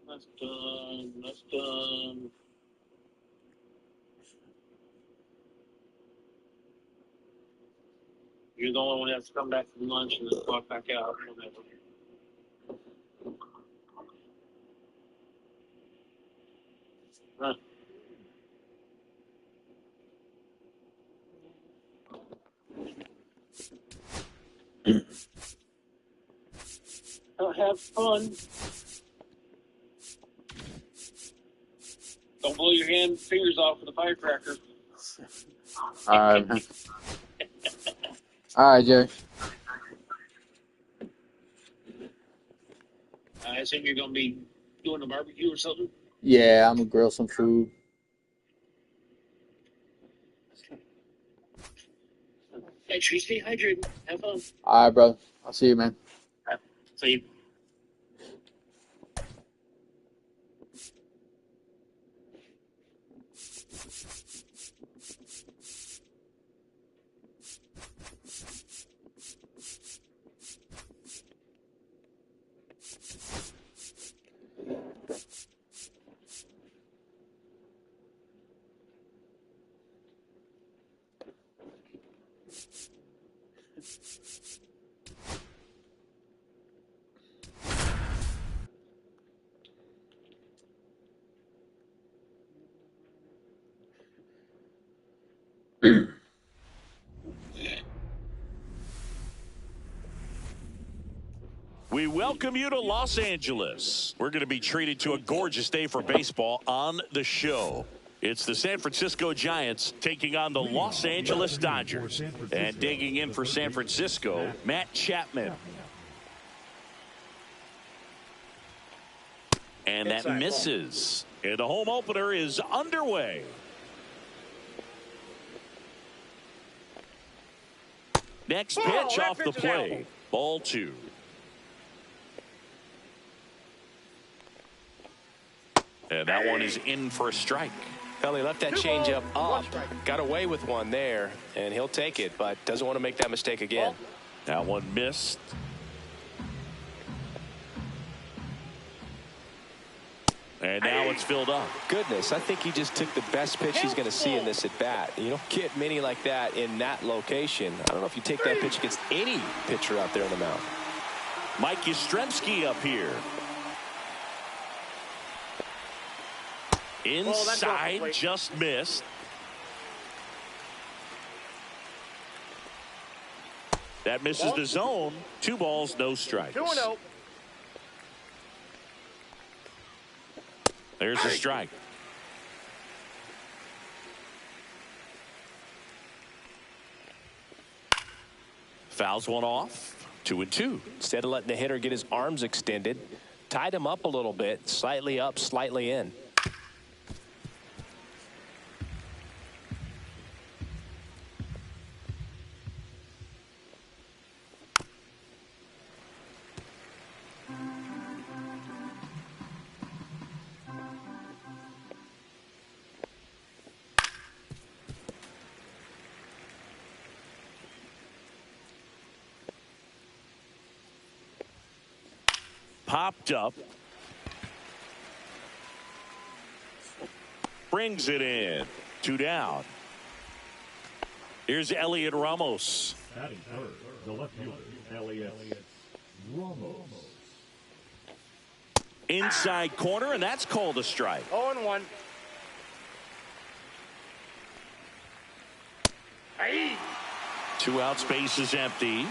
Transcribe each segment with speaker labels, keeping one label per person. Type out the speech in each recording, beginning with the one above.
Speaker 1: That's done. You're the only one that has to come back from lunch and then walk back out. Huh. Have fun. Don't blow your fingers off with a firecracker.
Speaker 2: All right, man. All right, Jerry.
Speaker 1: I assume you're going to be doing a barbecue or something?
Speaker 2: Yeah, I'm going to grill some food.
Speaker 1: Make sure you stay hydrated. Have fun.
Speaker 2: All right, brother. I'll see you, man.
Speaker 1: See you.
Speaker 3: We welcome you to Los Angeles. We're going to be treated to a gorgeous day for baseball on the show. It's the San Francisco Giants taking on the Los Angeles Dodgers. And digging in for San Francisco, Matt Chapman. And that misses. And the home opener is underway. Next pitch off the plate. Ball 2. And that one is in for a strike.
Speaker 4: Well, he left that changeup up, got away with one there, and he'll take it, but doesn't want to make that mistake again.
Speaker 3: That one missed. And now it's filled up.
Speaker 4: Goodness, I think he just took the best pitch he's going to see in this at bat. You don't get many like that in that location. I don't know if you take that pitch against any pitcher out there in the mound.
Speaker 3: Mike Yastrzemski up here. Inside, just missed. That misses the zone. 2 balls, no strikes.
Speaker 5: 2-0.
Speaker 3: There's a strike. Fouls one off. 2-2.
Speaker 4: Instead of letting the hitter get his arms extended, tied him up a little bit, slightly up, slightly in.
Speaker 3: Popped up. Brings it in. 2 down. Here's Elliot Ramos.
Speaker 6: Batting third, the left fielder, Elliot Ramos.
Speaker 3: Inside corner, and that's called a strike.
Speaker 5: 0-1. Hey.
Speaker 3: 2 out, space is empty.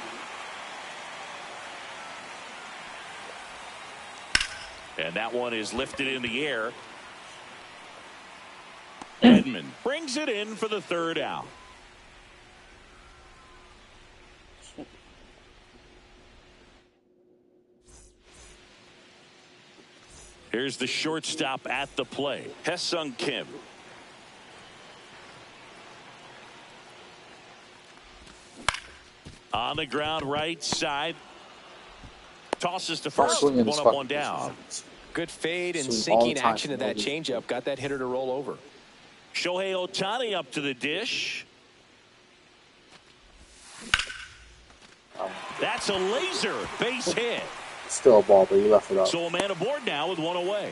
Speaker 3: And that one is lifted in the air. Edman brings it in for the 3rd out. Here's the shortstop at the plate, Ha-Seong Kim. On the ground, right side. Tosses to first, 1 up, 1 down.
Speaker 4: Good fade and sinking action of that changeup. Got that hitter to roll over.
Speaker 3: Shohei Ohtani up to the dish. That's a laser base hit.
Speaker 2: Still a ball, but you left it up.
Speaker 3: So a man aboard now with one away.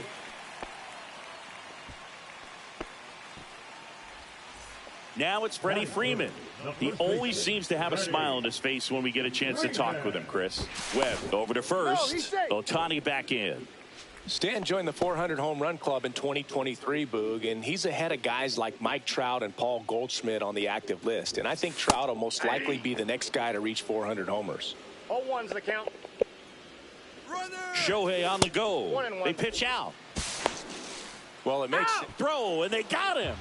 Speaker 3: Now it's Freddie Freeman. He always seems to have a smile on his face when we get a chance to talk with him, Chris. Webb over to first. Ohtani back in.
Speaker 4: Stan joined the 400 home run club in 2023, Boog, and he's ahead of guys like Mike Trout and Paul Goldschmidt on the active list. And I think Trout will most likely be the next guy to reach 400 homers.
Speaker 5: 0-1's the count.
Speaker 3: Shohei on the go. They pitch out.
Speaker 4: Well, it makes
Speaker 3: Throw, and they got him.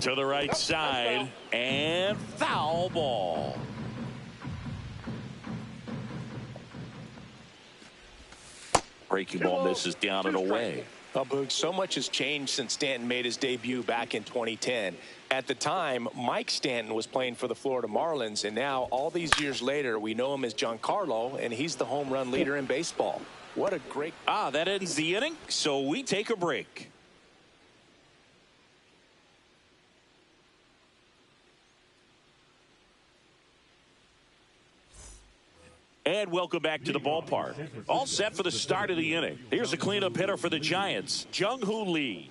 Speaker 3: To the right side, and foul ball. Breaking ball misses down and away.
Speaker 4: Well, Boog, so much has changed since Stanton made his debut back in 2010. At the time, Mike Stanton was playing for the Florida Marlins, and now, all these years later, we know him as Giancarlo, and he's the home run leader in baseball. What a great...
Speaker 3: That ends the inning, so we take a break. And welcome back to the ballpark. All set for the start of the inning. Here's a cleanup hitter for the Giants, Jung-Hoo Lee.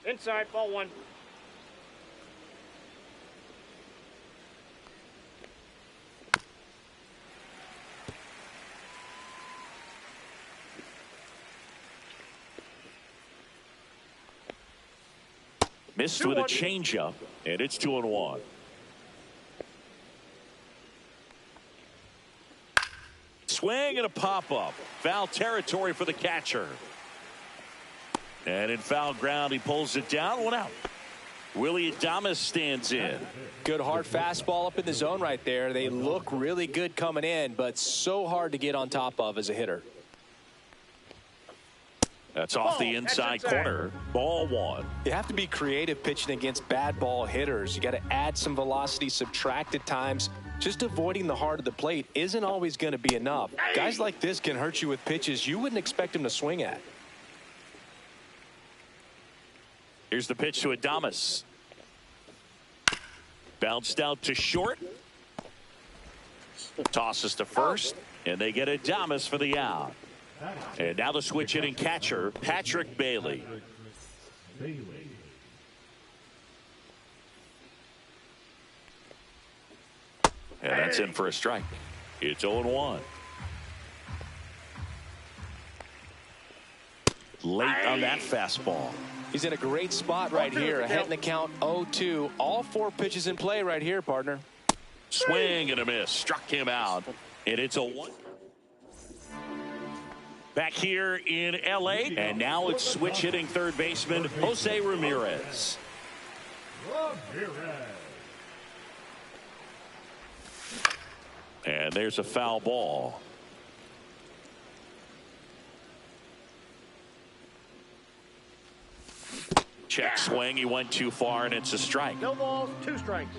Speaker 5: Inside, ball 1.
Speaker 3: Missed with a changeup, and it's 2-1. Swing and a pop-up. Foul territory for the catcher. And in foul ground, he pulls it down. 1 out. Willy Adames stands in.
Speaker 4: Good hard fastball up in the zone right there. They look really good coming in, but so hard to get on top of as a hitter.
Speaker 3: That's off the inside corner. Ball 1.
Speaker 4: You have to be creative pitching against bad ball hitters. You got to add some velocity, subtract at times. Just avoiding the heart of the plate isn't always going to be enough. Guys like this can hurt you with pitches you wouldn't expect them to swing at.
Speaker 3: Here's the pitch to Adames. Bounced out to short. Tosses to first, and they get Adames for the out. And now the switch hitting catcher, Patrick Bailey. And that's in for a strike. It's 0-1. Late on that fastball.
Speaker 4: He's in a great spot right here. Ahead in the count 0-2. All 4 pitches in play right here, partner.
Speaker 3: Swing and a miss. Struck him out. And it's a 1. Back here in L.A. And now it's switch hitting third baseman Jose Ramirez. And there's a foul ball. Check swing. He went too far, and it's a strike.
Speaker 5: No balls, 2 strikes.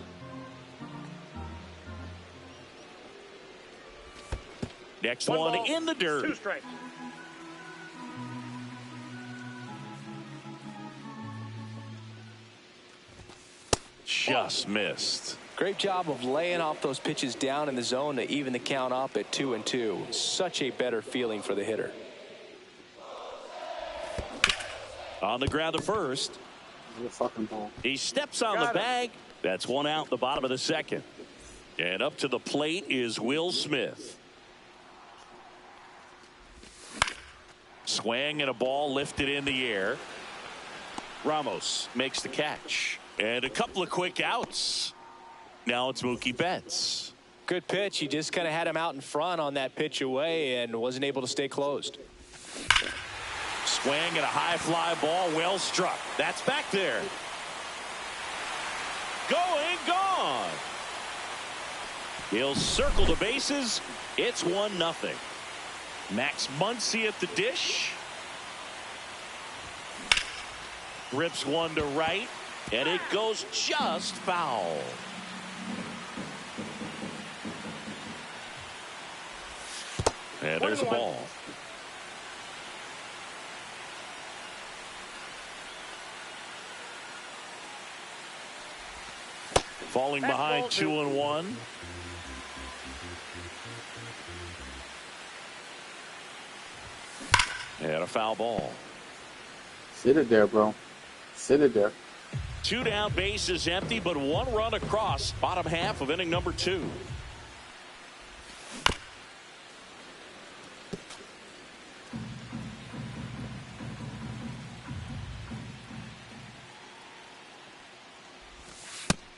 Speaker 3: Next
Speaker 5: 1
Speaker 3: one
Speaker 5: ball,
Speaker 3: in the dirt.
Speaker 5: 2 strikes.
Speaker 3: Just missed.
Speaker 4: Great job of laying off those pitches down in the zone to even the count up at 2-2. Such a better feeling for the hitter.
Speaker 3: On the ground to first.
Speaker 2: Fucking ball.
Speaker 3: He steps on the bag. That's 1 out in the bottom of the second. And up to the plate is Will Smith. Swing and a ball lifted in the air. Ramos makes the catch. And a couple of quick outs. Now it's Mookie Betts.
Speaker 4: Good pitch. He just kind of had him out in front on that pitch away and wasn't able to stay closed.
Speaker 3: Swing and a high fly ball, well struck. That's back there. Going, gone. He'll circle the bases. It's 1-0. Max Muncy at the dish. Rips one to right, and it goes just foul. And there's a ball. Falling behind 2-1. And a foul ball.
Speaker 2: Sit it there, bro. Sit it there.
Speaker 3: 2 down, bases empty, but 1 run across. Bottom half of inning number 2.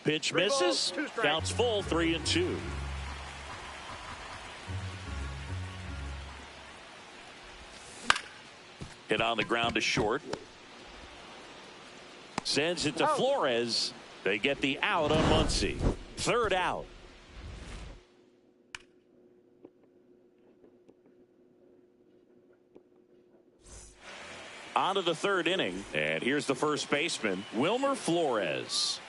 Speaker 3: Pitch misses. Counts full, 3-2. Hit on the ground to short. Sends it to Flores. They get the out on Muncy. 3rd out. On to the 3rd inning. And here's the first baseman, Wilmer Flores.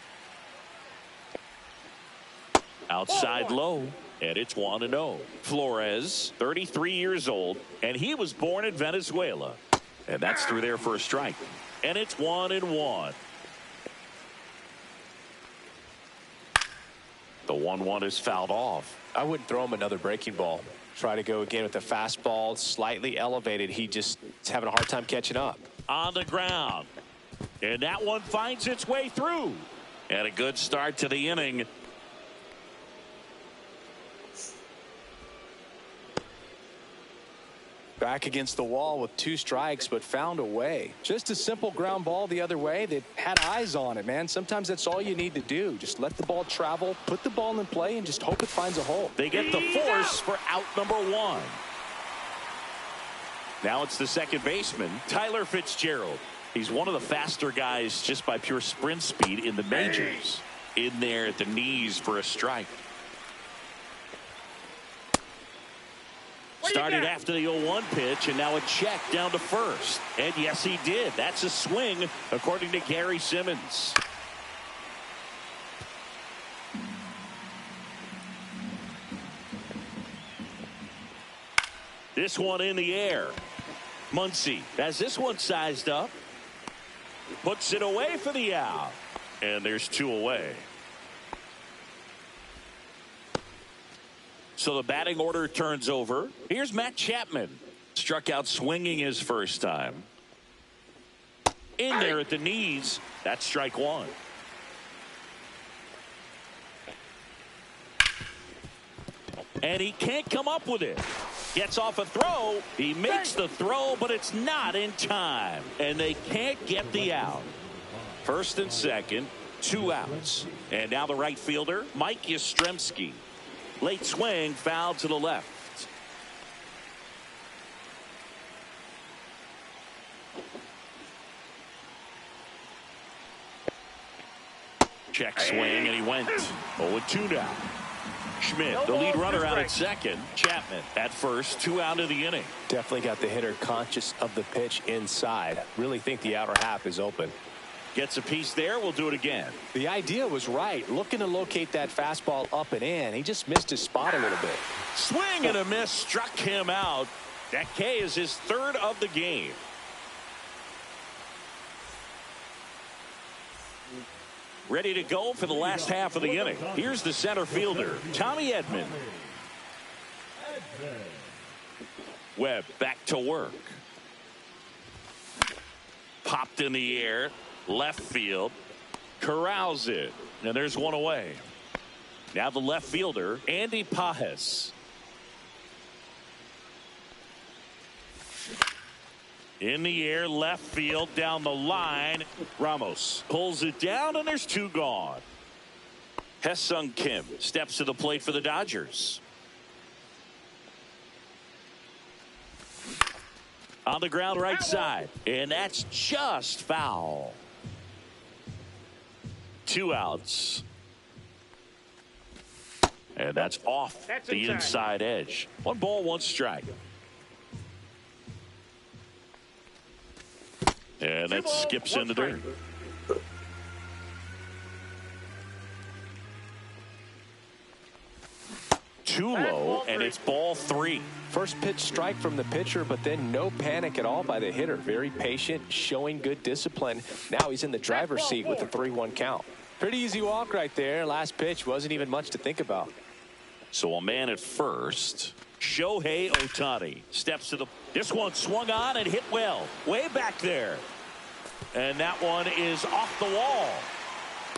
Speaker 3: Outside low, and it's 1-0. Flores, 33 years old, and he was born in Venezuela. And that's through there for a strike. And it's 1-1. The 1-1 is fouled off.
Speaker 4: I wouldn't throw him another breaking ball. Try to go again with the fastball, slightly elevated. He just is having a hard time catching up.
Speaker 3: On the ground. And that one finds its way through. And a good start to the inning.
Speaker 4: Back against the wall with 2 strikes, but found a way. Just a simple ground ball the other way that had eyes on it, man. Sometimes that's all you need to do. Just let the ball travel, put the ball in play, and just hope it finds a hole.
Speaker 3: They get the force for out number 1. Now it's the second baseman, Tyler Fitzgerald. He's one of the faster guys just by pure sprint speed in the majors. In there at the knees for a strike. Started after the 0-1 pitch, and now a check down to first. And yes, he did. That's a swing, according to Gary Simmons. This one in the air. Muncy has this one sized up. Puts it away for the out. And there's 2 away. So the batting order turns over. Here's Matt Chapman. Struck out swinging his first time. In there at the knees. That's strike 1. And he can't come up with it. Gets off a throw. He makes the throw, but it's not in time. And they can't get the out. First and second, 2 outs. And now the right fielder, Mike Yastrzemski. Late swing, foul to the left. Check swing, and he went 0-2 now. Schmidt, the lead runner, out at second. Chapman at first, 2 out of the inning.
Speaker 4: Definitely got the hitter conscious of the pitch inside. Really think the outer half is open.
Speaker 3: Gets a piece there. We'll do it again.
Speaker 4: The idea was right. Looking to locate that fastball up and in. He just missed his spot a little bit.
Speaker 3: Swing and a miss struck him out. That K is his 3rd of the game. Ready to go for the last half of the inning. Here's the center fielder, Tommy Edman. Webb back to work. Popped in the air. Left field. Corrals it. And there's 1 away. Now the left fielder, Andy Pages. In the air, left field, down the line. Ramos pulls it down, and there's 2 gone. Hesung Kim steps to the plate for the Dodgers. On the ground right side, and that's just foul. 2 outs. And that's off the inside edge. 1 ball, 1 strike. And that skips in the dirt. Too low, and it's ball 3.
Speaker 4: First pitch strike from the pitcher, but then no panic at all by the hitter. Very patient, showing good discipline. Now he's in the driver's seat with the 3-1 count. Pretty easy walk right there. Last pitch wasn't even much to think about.
Speaker 3: So a man at first. Shohei Ohtani steps to the. This one swung on and hit well. Way back there. And that one is off the wall.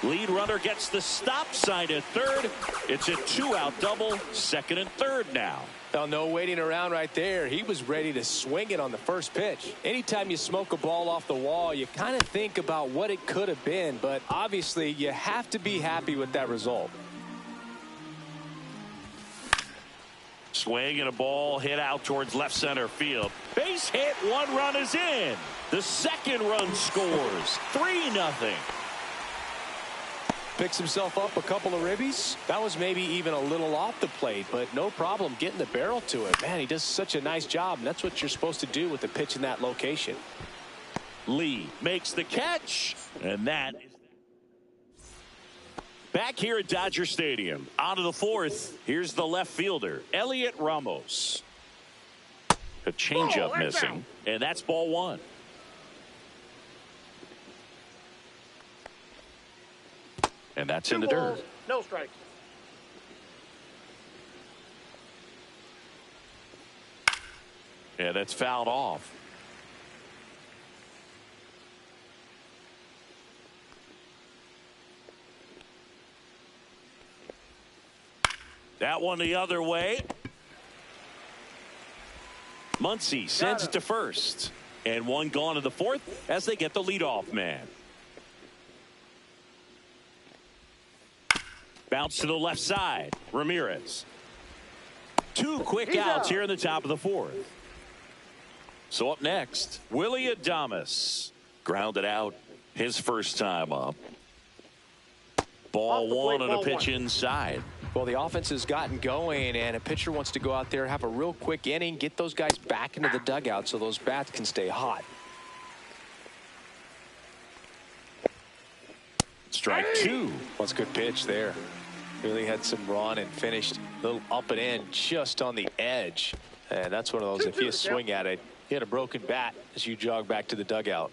Speaker 3: Lead runner gets the stop sign at third. It's a 2-out double. Second and third now.
Speaker 4: Well, no waiting around right there. He was ready to swing it on the first pitch. Anytime you smoke a ball off the wall, you kind of think about what it could have been. But obviously, you have to be happy with that result.
Speaker 3: Swing and a ball hit out towards left center field. Base hit. One run is in. The second run scores. 3-0.
Speaker 4: Picks himself up a couple of ribbies. That was maybe even a little off the plate, but no problem getting the barrel to it. Man, he does such a nice job, and that's what you're supposed to do with the pitch in that location.
Speaker 3: Lee makes the catch, and that is back here at Dodger Stadium. On to the fourth. Here's the left fielder, Elliot Ramos. A changeup missing, and that's ball one. And that's in the dirt.
Speaker 5: No strikes.
Speaker 3: Yeah, that's fouled off. That one the other way. Muncy sends it to first. And one gone to the fourth as they get the leadoff man. Bounce to the left side. Ramirez. Two quick outs here in the top of the fourth. So up next, Willy Adames. Grounded out his first time up. Ball one on a pitch inside.
Speaker 4: Well, the offense has gotten going, and a pitcher wants to go out there, have a real quick inning, get those guys back into the dugout so those bats can stay hot.
Speaker 3: Strike two.
Speaker 4: Well, that's a good pitch there. Really had some run and finished a little up and in just on the edge. And that's one of those, if you swing at it, you had a broken bat as you jog back to the dugout.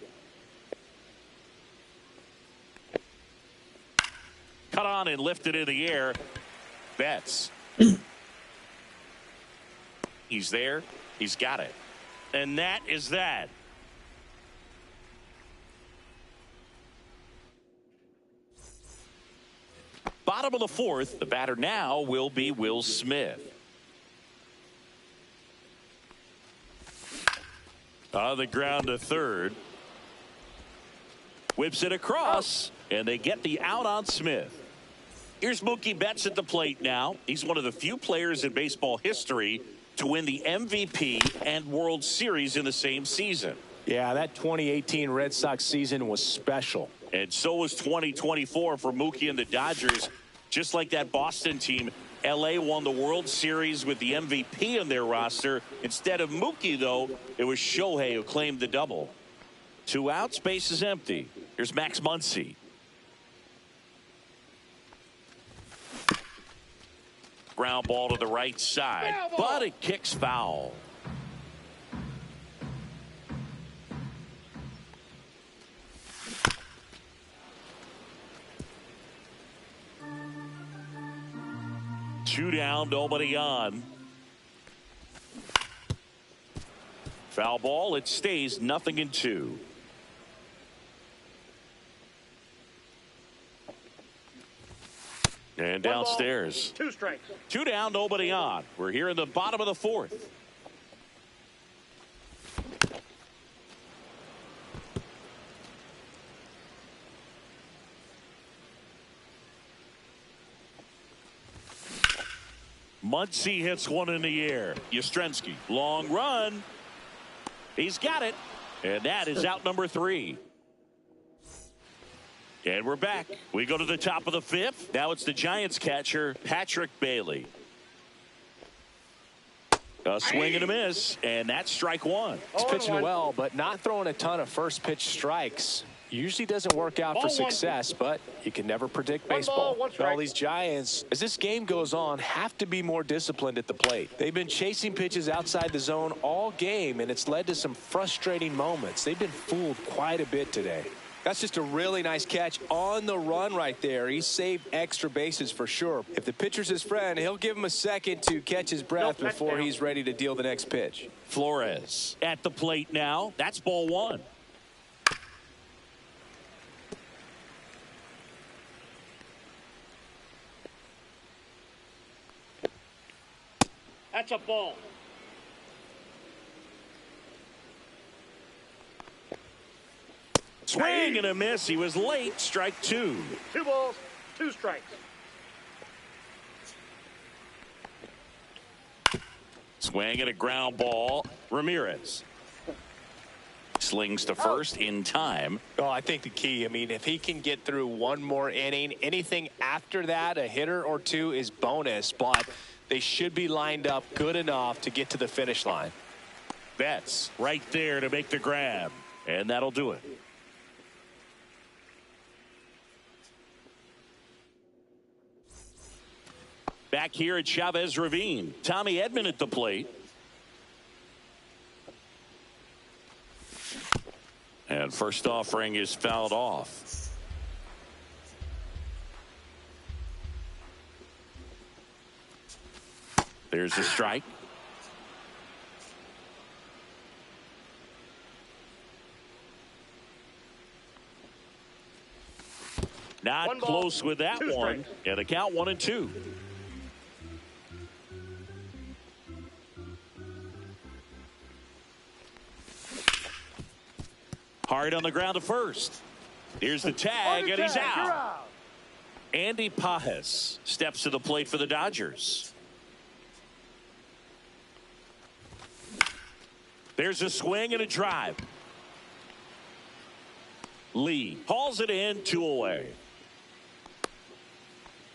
Speaker 3: Cut on and lifted in the air. Betts. He's there. He's got it. And that is that. Bottom of the fourth, the batter now will be Will Smith. On the ground to third. Whips it across, and they get the out on Smith. Here's Mookie Betts at the plate now. He's one of the few players in baseball history to win the MVP and World Series in the same season.
Speaker 4: Yeah, that 2018 Red Sox season was special.
Speaker 3: And so was 2024 for Mookie and the Dodgers. Just like that Boston team, LA won the World Series with the MVP in their roster. Instead of Mookie, though, it was Shohei who claimed the double. 2 outs, base is empty. Here's Max Muncy. Ground ball to the right side, but it kicks foul. Two down, nobody on. Foul ball, it stays 0-2. And downstairs.
Speaker 5: 2 strikes.
Speaker 3: 2 down, nobody on. We're here in the bottom of the fourth. Muncy hits one in the air. Yastrzemski, long run. He's got it. And that is out number 3. And we're back. We go to the top of the fifth. Now it's the Giants catcher, Patrick Bailey. A swing and a miss, and that's strike one.
Speaker 4: He's pitching well, but not throwing a ton of first pitch strikes. Usually doesn't work out for success, but you can never predict baseball. All these Giants, as this game goes on, have to be more disciplined at the plate. They've been chasing pitches outside the zone all game, and it's led to some frustrating moments. They've been fooled quite a bit today. That's just a really nice catch on the run right there. He saved extra bases for sure. If the pitcher's his friend, he'll give him a second to catch his breath before he's ready to deal the next pitch.
Speaker 3: Flores at the plate now. That's ball one.
Speaker 5: That's a ball.
Speaker 3: Swing and a miss. He was late. Strike two.
Speaker 5: 2 balls, 2 strikes.
Speaker 3: Swing and a ground ball. Ramirez slings to first in time.
Speaker 4: Oh, I think the key, I mean, if he can get through one more inning, anything after that, a hitter or two is bonus, but they should be lined up good enough to get to the finish line.
Speaker 3: Betts right there to make the grab, and that'll do it. Back here at Chavez Ravine, Tommy Edman at the plate. And first offering is fouled off. There's a strike. Not
Speaker 5: One ball,
Speaker 3: close with that
Speaker 5: 2
Speaker 3: one.
Speaker 5: strikes.
Speaker 3: And the count 1-2. Hard on the ground to first. Here's the tag, and he's
Speaker 5: You're
Speaker 3: out.
Speaker 5: out.
Speaker 3: Andy Pages steps to the plate for the Dodgers. There's a swing and a drive. Lee hauls it in, 2 away.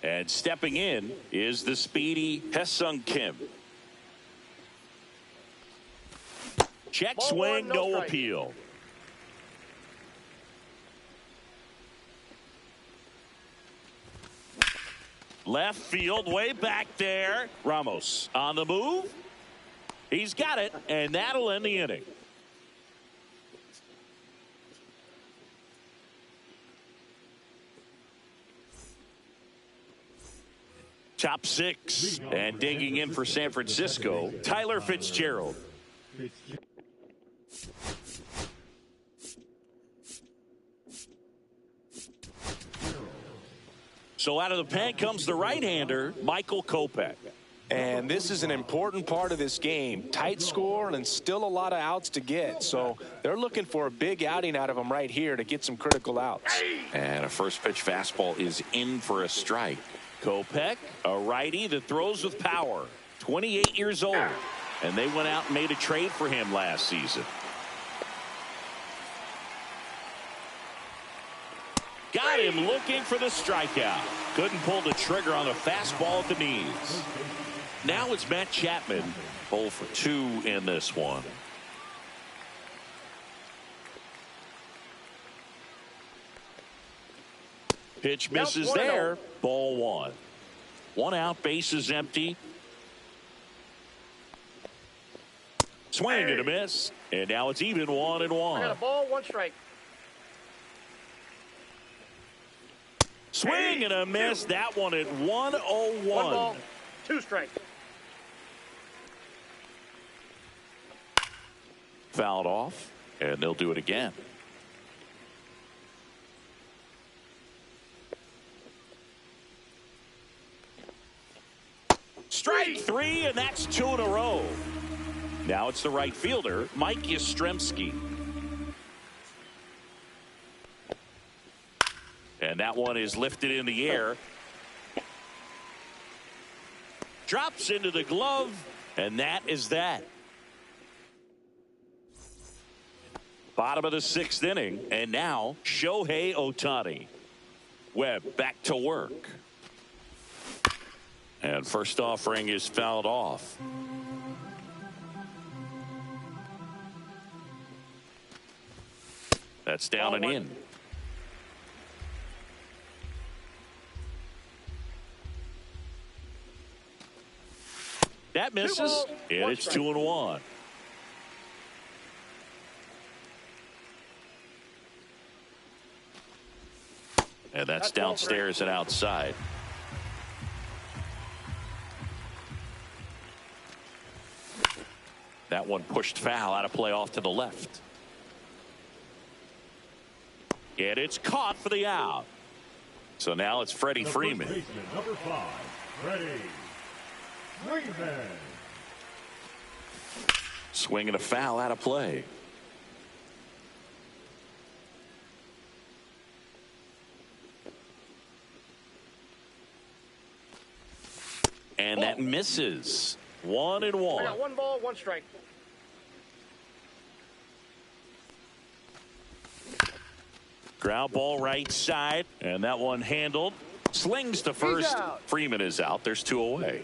Speaker 3: And stepping in is the speedy Hesung Kim. Check
Speaker 5: Ball
Speaker 3: swing,
Speaker 5: one, no
Speaker 3: no
Speaker 5: strike.
Speaker 3: appeal. Left field, way back there. Ramos on the move. He's got it, and that'll end the inning. Top 6, and digging in for San Francisco, Tyler Fitzgerald. So out of the pen comes the right-hander, Michael Kopech.
Speaker 4: And this is an important part of this game. Tight score and still a lot of outs to get. So they're looking for a big outing out of him right here to get some critical outs.
Speaker 3: And a first pitch fastball is in for a strike. Kopech, a righty that throws with power, 28 years old. And they went out and made a trade for him last season. Got him looking for the strikeout. Couldn't pull the trigger on the fastball at the knees. Now it's Matt Chapman, 0 for 2 in this one. Pitch misses
Speaker 5: Yep, 1-0.
Speaker 3: there. Ball 1. 1 out, bases empty. Swing and a miss. And now it's even 1-1.
Speaker 5: I got a ball, 1 strike.
Speaker 3: Swing and a miss. That one at 101.
Speaker 5: 1 ball, 2 strikes.
Speaker 3: Fouled off, and they'll do it again. Strike 3, and that's 2 in a row. Now it's the right fielder, Mike Yastrzemski. And that one is lifted in the air. Drops into the glove, and that is that. Bottom of the 6th inning, and now Shohei Ohtani. Webb back to work. And first offering is fouled off. That's down and in. That misses, and it's 2-1. And that's
Speaker 5: That's ball
Speaker 3: downstairs and outside. That one pushed foul out of play off to the left. And it's caught for the out. So now it's Freddie Freeman.
Speaker 6: Baseman, number 5, Freddie Freeman.
Speaker 3: Swinging a foul out of play. And that misses. 1-1.
Speaker 5: I got 1 ball, 1 strike.
Speaker 3: Ground ball right side, and that one handled. Slings to first. Freeman is out. There's 2 away.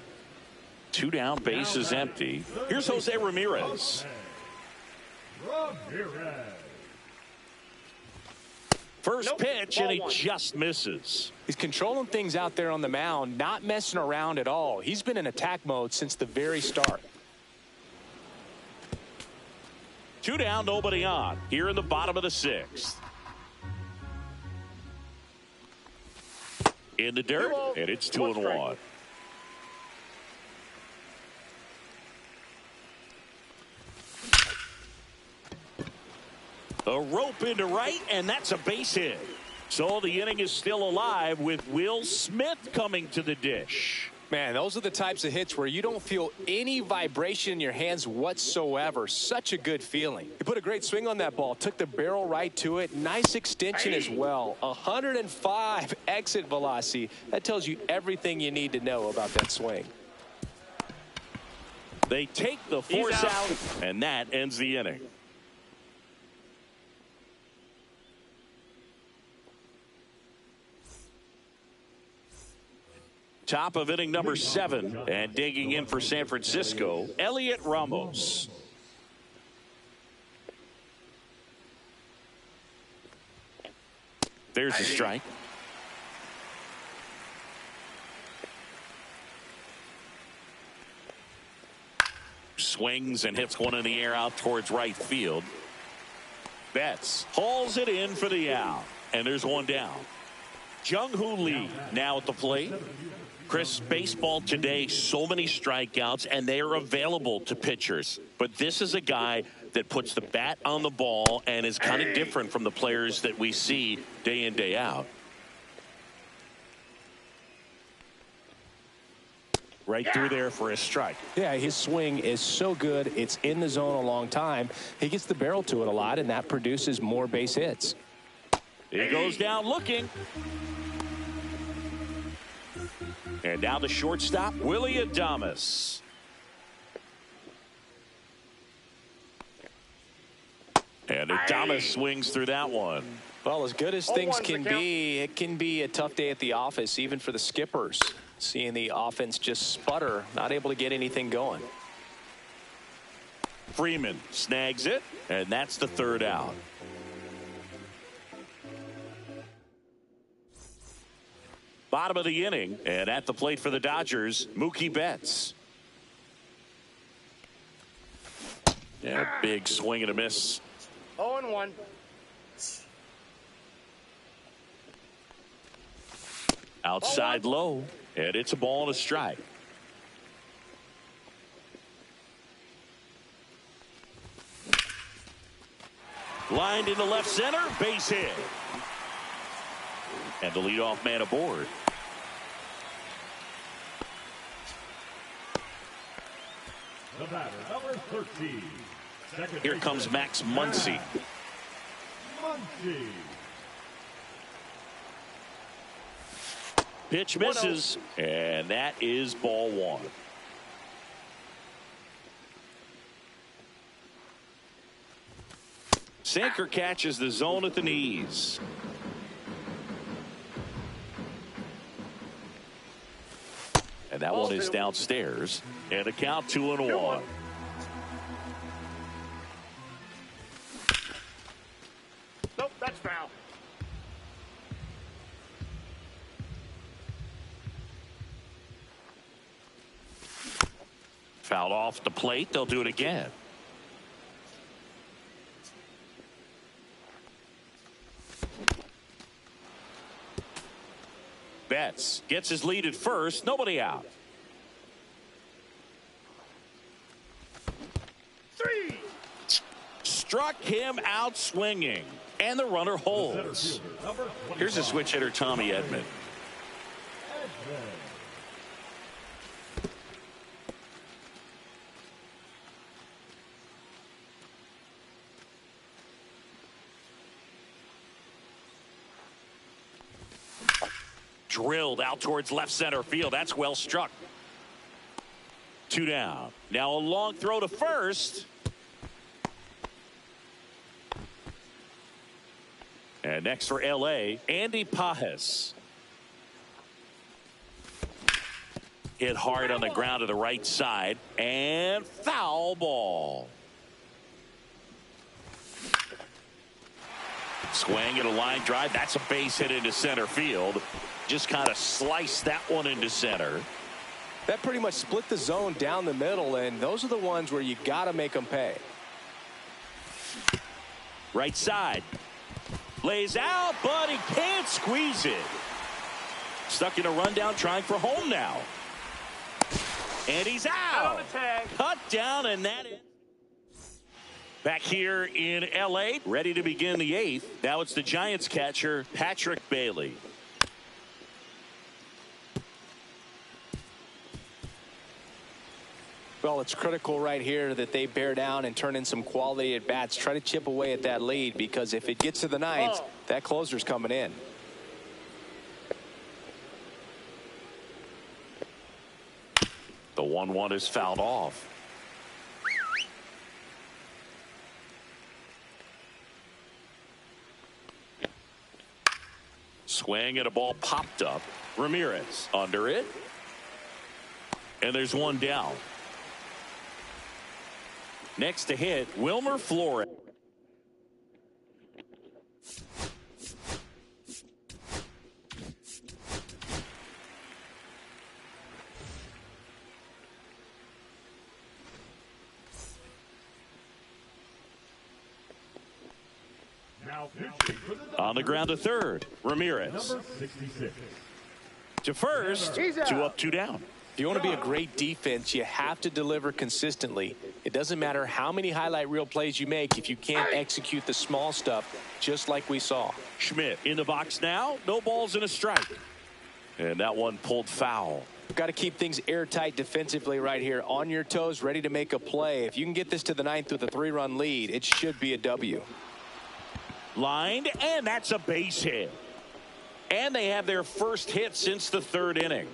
Speaker 3: 2 down, base is empty. Here's Jose Ramirez.
Speaker 6: Ramirez.
Speaker 3: First
Speaker 5: Nope,
Speaker 3: pitch,
Speaker 5: ball
Speaker 3: and he
Speaker 5: 1.
Speaker 3: just misses.
Speaker 4: He's controlling things out there on the mound, not messing around at all. He's been in attack mode since the very start.
Speaker 3: 2 down, nobody on. Here in the bottom of the 6th. In the dirt, and it's 2-1. A rope into right, and that's a base hit. So the inning is still alive with Will Smith coming to the dish.
Speaker 4: Man, those are the types of hits where you don't feel any vibration in your hands whatsoever. Such a good feeling. He put a great swing on that ball, took the barrel right to it. Nice extension as well. 105 exit velocity. That tells you everything you need to know about that swing.
Speaker 3: They take the force out, and that ends the inning. Top of inning number 7, and digging in for San Francisco, Elliot Ramos. There's a strike. Swings and hits one in the air out towards right field. Betts hauls it in for the out, and there's 1 down. Jung-Hoo Lee now at the plate. Chris, baseball today, so many strikeouts, and they are available to pitchers. But this is a guy that puts the bat on the ball and is kind of different from the players that we see day in, day out. Right through there for a strike.
Speaker 4: Yeah, his swing is so good. It's in the zone a long time. He gets the barrel to it a lot, and that produces more base hits.
Speaker 3: He goes down looking. And now the shortstop, Willy Adames. And Adames swings through that one.
Speaker 4: Well, as good as things can be, it can be a tough day at the office, even for the skippers. Seeing the offense just sputter, not able to get anything going.
Speaker 3: Freeman snags it, and that's the 3rd out. Bottom of the inning, and at the plate for the Dodgers, Mookie Betts. Yeah, big swing and a miss.
Speaker 5: 0-1.
Speaker 3: Outside low, and it's a ball and a strike. Lined into left center, base hit. And the leadoff man aboard.
Speaker 6: The batter, number 13.
Speaker 3: Here comes Max Muncy.
Speaker 6: Muncy.
Speaker 3: Pitch misses, and that is ball 1. Sinker catches the zone at the knees. And that one is downstairs. And a count 2-1.
Speaker 5: Nope, that's foul.
Speaker 3: Fouled off the plate. They'll do it again. Giants gets his lead at first. Nobody out.
Speaker 5: 3.
Speaker 3: Struck him out swinging. And the runner holds. Here's a switch hitter, Tommy Edman. Drilled out towards left center field. That's well struck. 2 down. Now a long throw to first. And next for L.A., Andy Pages. Hit hard on the ground to the right side. And foul ball. Swing at a line drive. That's a base hit into center field. Just kind of sliced that one into center.
Speaker 4: That pretty much split the zone down the middle, and those are the ones where you got to make them pay.
Speaker 3: Right side. Lays out, but he can't squeeze it. Stuck in a rundown, trying for home now. And he's out. Cut down, and that is. Back here in L.A., ready to begin the 8th. Now it's the Giants catcher, Patrick Bailey.
Speaker 4: Well, it's critical right here that they bear down and turn in some quality at bats. Try to chip away at that lead, because if it gets to the 9th, that closer's coming in.
Speaker 3: The 1-1 is fouled off. Swing, and a ball popped up. Ramirez under it. And there's one down. Next to hit, Wilmer Flores.
Speaker 6: Now pitching for the
Speaker 3: On the ground to third, Ramirez.
Speaker 6: number 66.
Speaker 3: To first, 2 up, 2 down.
Speaker 4: If you want to be a great defense, you have to deliver consistently. It doesn't matter how many highlight reel plays you make if you can't execute the small stuff, just like we saw.
Speaker 3: Schmidt in the box now. No balls and a strike. And that one pulled foul.
Speaker 4: Got to keep things airtight defensively right here. On your toes, ready to make a play. If you can get this to the 9th with a 3-run lead, it should be a W.
Speaker 3: Lined, and that's a base hit. And they have their first hit since the 3rd inning.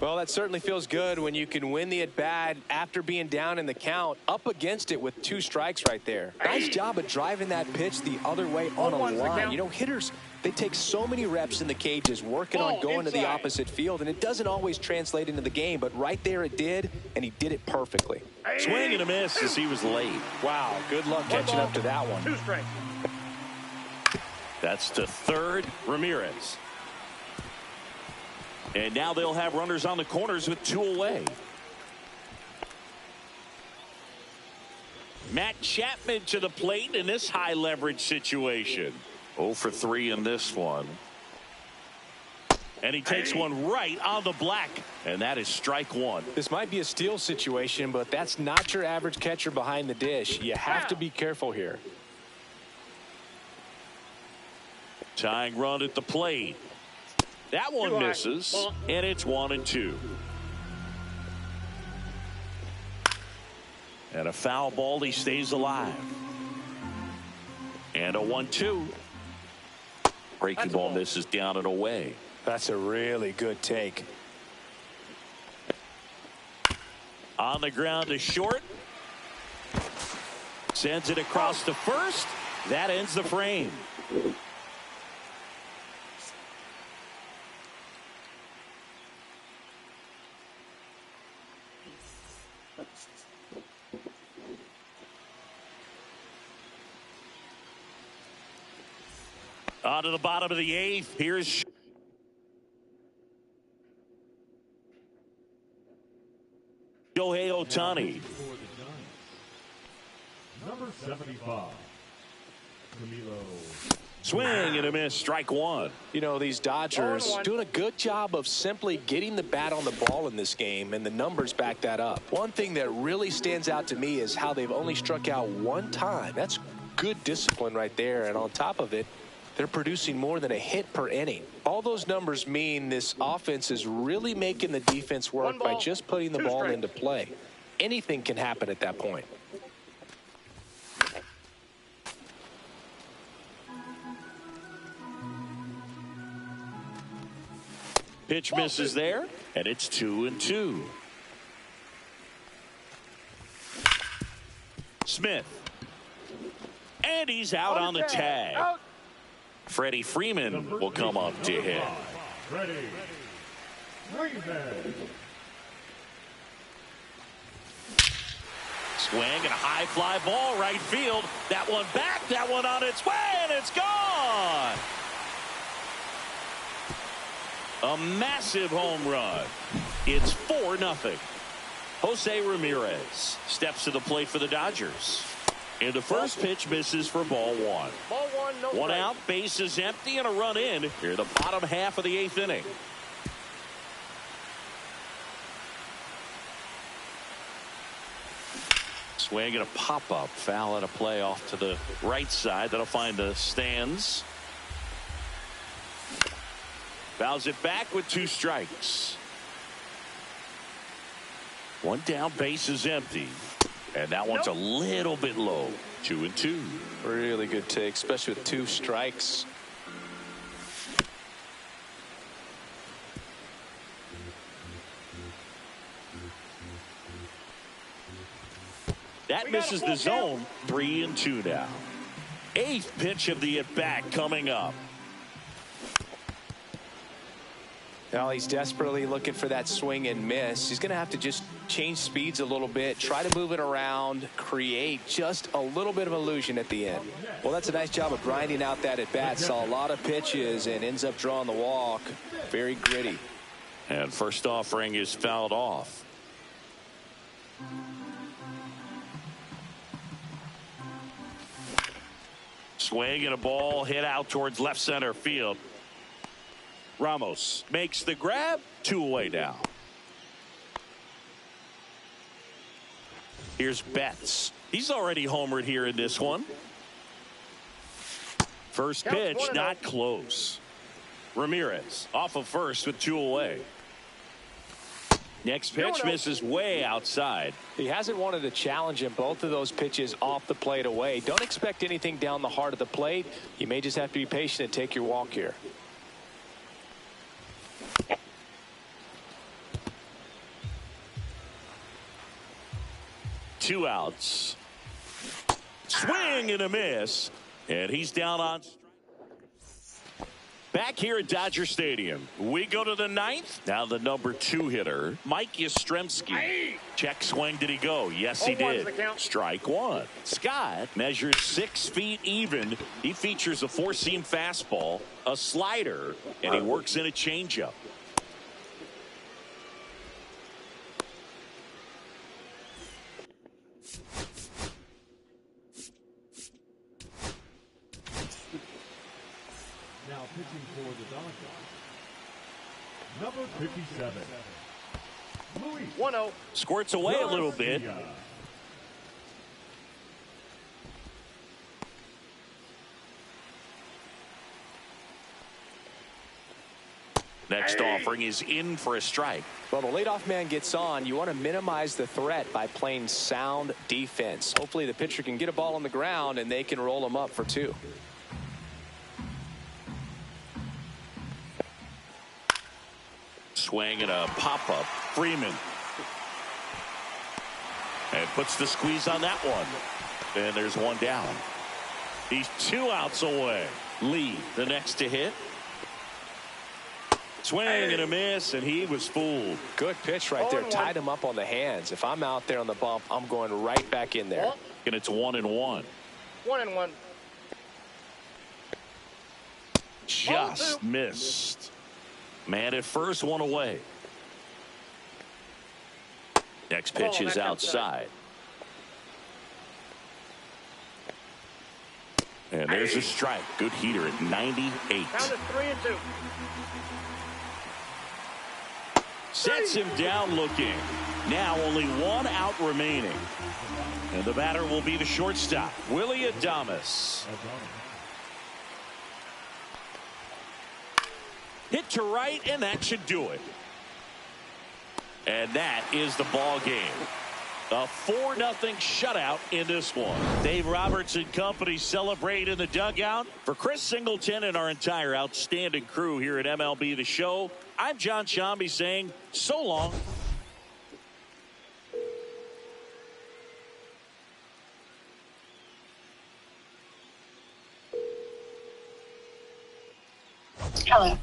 Speaker 4: Well, that certainly feels good when you can win the at-bat after being down in the count, up against it with 2 strikes right there. Nice job of driving that pitch the other way on a line. You know, hitters, they take so many reps in the cages working on going to the opposite field, and it doesn't always translate into the game, but right there it did, and he did it perfectly.
Speaker 3: Swing and a miss as he was late.
Speaker 4: Wow, good luck catching up to that one.
Speaker 5: 2 strikes.
Speaker 3: That's to third, Ramirez. And now they'll have runners on the corners with 2 away. Matt Chapman to the plate in this high leverage situation. 0 for 3 in this one. And he takes one right on the black. And that is strike 1.
Speaker 4: This might be a steal situation, but that's not your average catcher behind the dish. You have to be careful here.
Speaker 3: Tying run at the plate. That one misses, and it's 1-2. And a foul ball, he stays alive. And a 1-2. Breaking ball misses down and away.
Speaker 4: That's a really good take.
Speaker 3: On the ground to short. Sends it across to first. That ends the frame. On to the bottom of the 8th. Here's Shohei Ohtani.
Speaker 6: Number 75. Camilo
Speaker 3: Swing and a miss, strike one.
Speaker 4: You know, these Dodgers
Speaker 5: 0-1.
Speaker 4: doing a good job of simply getting the bat on the ball in this game, and the numbers back that up. One thing that really stands out to me is how they've only struck out one time. That's good discipline right there, and on top of it, they're producing more than a hit per inning. All those numbers mean this offense is really making the defense work by just putting the ball into play. Anything can happen at that point.
Speaker 3: Pitch misses there, and it's 2-2. Smith. And he's out on the tag.
Speaker 5: Out.
Speaker 3: Freddie Freeman will come up to hit.
Speaker 6: Freddie Freeman.
Speaker 3: Swing and a high fly ball right field. That one back, that one on its way, and it's gone. A massive home run. It's 4-0. Jose Ramirez steps to the plate for the Dodgers. And the first pitch misses for ball one.
Speaker 5: Ball one, no
Speaker 3: One
Speaker 5: strike.
Speaker 3: out, base is empty, and a run in here the bottom half of the 8th inning. Swing and a pop-up. Foul at a play off to the right side. That'll find the stands. Fouls it back with 2 strikes. One down, base is empty. And that one's a little bit low. 2-2.
Speaker 4: Really good take, especially with 2 strikes.
Speaker 3: That misses the zone. 3-2 now. 8th pitch of the at-bat coming up.
Speaker 4: Now he's desperately looking for that swing and miss. He's going to have to just change speeds a little bit, try to move it around, create just a little bit of illusion at the end. Well, that's a nice job of grinding out that at bat. Saw a lot of pitches and ends up drawing the walk. Very gritty.
Speaker 3: And first offering is fouled off. Swing and a ball hit out towards left center field. Ramos makes the grab. 2 away now. Here's Betts. He's already homered here in this one. First pitch not close. Ramirez off of first with 2 away. Next pitch misses way outside.
Speaker 4: He hasn't wanted a challenge in both of those pitches off the plate away. Don't expect anything down the heart of the plate. You may just have to be patient and take your walk here.
Speaker 3: Two outs. Swing and a miss. And he's down on strike. Back here at Dodger Stadium, we go to the 9th. Now the number 2 hitter, Mike Yastrzemski. Check swing, did he go? Yes, he did. Strike one. Scott measures 6 feet even. He features a 4-seam fastball, a slider, and he works in a changeup.
Speaker 6: Now pitching for the Dodgers. Number 57. Luis
Speaker 5: 1-0.
Speaker 3: Squirts away a little bit.
Speaker 6: Garcia.
Speaker 3: Next offering is in for a strike.
Speaker 4: Well, the leadoff man gets on. You want to minimize the threat by playing sound defense. Hopefully the pitcher can get a ball on the ground and they can roll him up for 2.
Speaker 3: Swing and a pop-up. Freeman. And puts the squeeze on that one. And there's one down. He's 2 outs away. Lee, the next to hit. Swing and a miss, and he was fooled.
Speaker 4: Good pitch right there. Tied him up on the hands. If I'm out there on the bump, I'm going right back in there.
Speaker 3: And it's 1-1.
Speaker 5: 1-1.
Speaker 3: Just missed. Man at first, 1 away. Next pitch is outside. And there's a strike. Good heater at 98.
Speaker 5: Down to 3-2.
Speaker 3: Sets him down looking. Now only one out remaining. And the batter will be the shortstop, Willy Adames. Hit to right, and that should do it. And that is the ball game. A 4-0 shutout in this one. Dave Roberts and company celebrate in the dugout. For Chris Singleton and our entire outstanding crew here at MLB The Show, I'm John Shambi saying so long.
Speaker 7: Hello.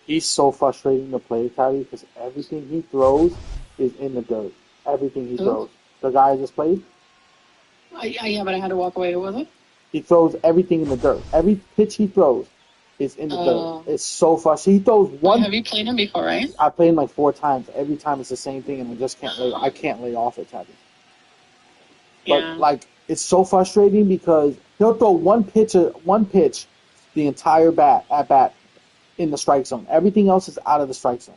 Speaker 2: He's so frustrating to play, Tabby, because everything he throws is in the dirt. Everything he throws. The guy I just played,
Speaker 7: Yeah, but I had to walk away. Who was it?
Speaker 2: he throws everything in the dirt. Every pitch he throws is in the dirt. It's so frustrating. He throws one.
Speaker 7: Have you played him before, right?
Speaker 2: I played him like 4 times. Every time it's the same thing, and I just can't lay. I can't lay off it, Tabby. But
Speaker 7: Yeah.
Speaker 2: like, it's so frustrating because he'll throw one pitch, the entire at bat in the strike zone. Everything else is out of the strike zone.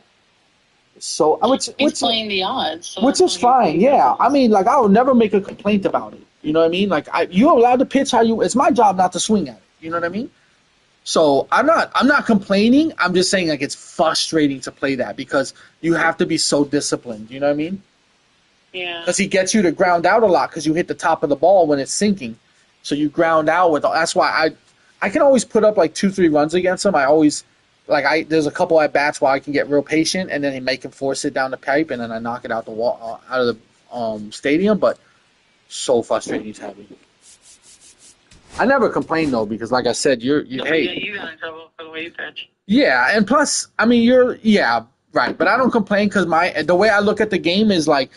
Speaker 2: So
Speaker 7: He's playing the odds. So
Speaker 2: which
Speaker 7: that's
Speaker 2: is
Speaker 7: why he's
Speaker 2: fine,
Speaker 7: playing
Speaker 2: yeah.
Speaker 7: the
Speaker 2: I mean, like, I will never make a complaint about it. You know what I mean? Like, you're allowed to pitch how you. It's my job not to swing at it. You know what I mean? So I'm not complaining. I'm just saying, like, it's frustrating to play that because you have to be so disciplined. You know what I mean?
Speaker 7: Yeah.
Speaker 2: Because he gets you to ground out a lot because you hit the top of the ball when it's sinking. So you ground out with. That's why I can always put up like 2-3 runs against him. I always. There's a couple at bats where I can get real patient, and then he make him force it down the pipe, and then I knock it out the wall, out of the stadium. But so frustrating to have me. I never complain though, because like I said, hey,
Speaker 7: You got in trouble for the way you pitch.
Speaker 2: yeah, and plus, I mean, right, but I don't complain because the way I look at the game is like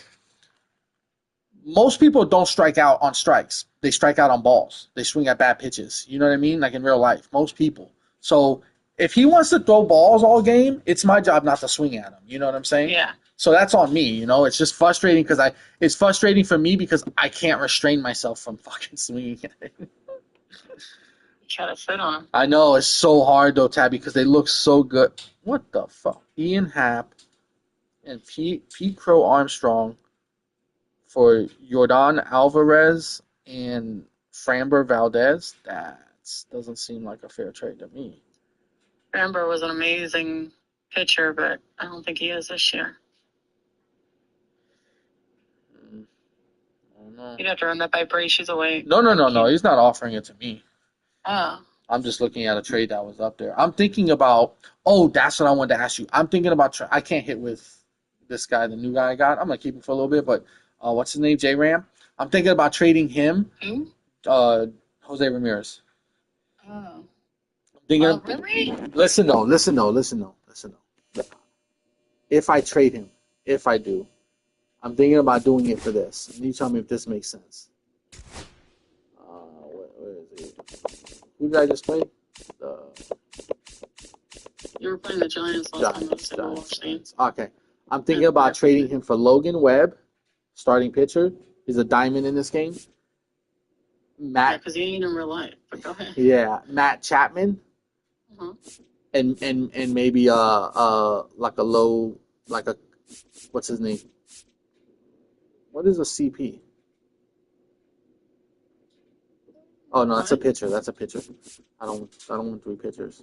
Speaker 2: most people don't strike out on strikes; they strike out on balls. They swing at bad pitches. You know what I mean? Like in real life, most people. So. If he wants to throw balls all game, it's my job not to swing at him. You know what I'm saying?
Speaker 7: Yeah.
Speaker 2: So that's on me. You know, it's just frustrating it's frustrating for me because I can't restrain myself from fucking swinging at it.
Speaker 7: You gotta sit on him.
Speaker 2: I know it's so hard though, Tabby, because they look so good. What the fuck? Ian Happ and Pete Crow Armstrong for Jordan Alvarez and Framber Valdez. That doesn't seem like a fair trade to me.
Speaker 7: Amber was an amazing pitcher, but I don't think he is this year.
Speaker 2: I don't know.
Speaker 7: You'd have to run that by Bray. She's away.
Speaker 2: No. He's not offering it to me.
Speaker 7: Oh.
Speaker 2: I'm just looking at a trade that was up there. I'm thinking about. Oh, that's what I wanted to ask you. I'm thinking about. I can't hit with this guy, the new guy I got. I'm gonna keep him for a little bit, but what's his name? J Ram. I'm thinking about trading him.
Speaker 7: Who?
Speaker 2: Jose Ramirez.
Speaker 7: Oh.
Speaker 2: Really? Listen though. If I trade him, if I do, I'm thinking about doing it for this. And you tell me if this makes sense. Where is it? Who did I just play?
Speaker 7: You were playing the Giants last time.
Speaker 2: Okay. I'm thinking about trading him for Logan Webb, starting pitcher. He's a diamond in this game.
Speaker 7: Yeah, because he ain't in real life. But go ahead.
Speaker 2: Yeah, Matt Chapman. And maybe what's his name? What is a CP? Oh no, that's a pitcher. I don't want 3 pitchers.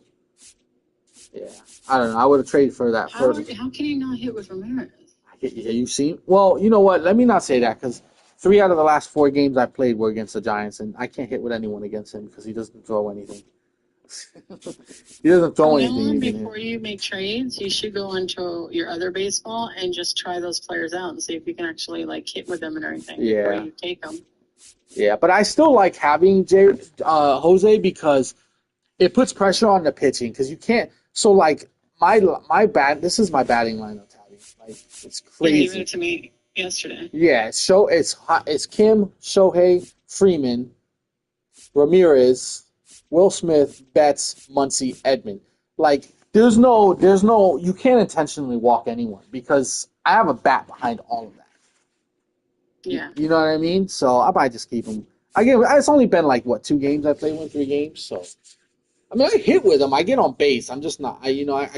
Speaker 2: Yeah, I don't know. I would have traded for that.
Speaker 7: How can he not hit with Ramirez?
Speaker 2: You've seen. Well, you know what? Let me not say that because 3 out of the last 4 games I played were against the Giants, and I can't hit with anyone against him because he doesn't throw anything. He doesn't throw anything.
Speaker 7: Before you make trades, you should go into your other baseball and just try those players out and see if you can actually hit with them and everything.
Speaker 2: Yeah.
Speaker 7: Before you take them.
Speaker 2: Yeah, but I still like having Jose because it puts pressure on the pitching because you can't. So this is my batting lineup, Tabby. It's crazy.
Speaker 7: You gave it to me yesterday.
Speaker 2: Yeah, it's Kim, Shohei, Freeman, Ramirez, Will Smith, Betts, Muncy, Edman. There's no, you can't intentionally walk anyone because I have a bat behind all of that.
Speaker 7: Yeah.
Speaker 2: You know what I mean? So I might just keep him. It's only been like what 2 games I played with, 3 games. So I mean, I hit with him. I get on base. I'm just not. I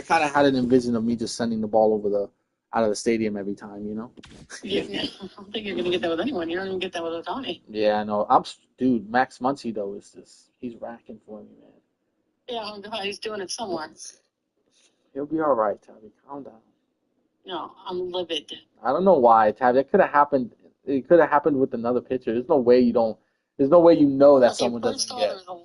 Speaker 2: kind of had an envision of me just sending the ball out of the stadium every time.
Speaker 7: Yeah, I don't think you're gonna get that with anyone. You don't even get that with Otani.
Speaker 2: Yeah, I know. Dude. Max Muncy though is just he's racking for me, man.
Speaker 7: Yeah, oh God, he's doing it somewhere.
Speaker 2: He'll be all right, Tabby. Calm down.
Speaker 7: No, I'm livid.
Speaker 2: I don't know why, Tabby. It could have happened. It could have happened with another pitcher. There's no way you don't. There's no way you know that
Speaker 7: Okay,
Speaker 2: someone
Speaker 7: first
Speaker 2: doesn't
Speaker 7: of all,
Speaker 2: get.
Speaker 7: there was a lot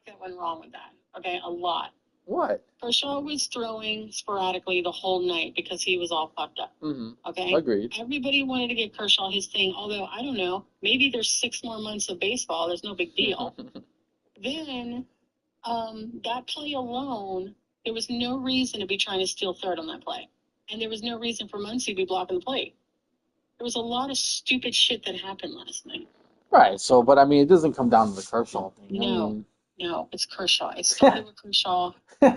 Speaker 7: that went wrong with that. Okay, a lot.
Speaker 2: What?
Speaker 7: Kershaw was throwing sporadically the whole night because he was all fucked up.
Speaker 2: Mm-hmm.
Speaker 7: Okay?
Speaker 2: Agreed.
Speaker 7: Everybody wanted to get Kershaw his thing, although, I don't know, maybe there's 6 more months of baseball. There's no big deal. Then, that play alone, there was no reason to be trying to steal third on that play. And there was no reason for Muncy to be blocking the plate. There was a lot of stupid shit that happened last night.
Speaker 2: Right. So, but I mean, it doesn't come down to the Kershaw thing.
Speaker 7: No. No, it's Kershaw. It started with Kershaw, and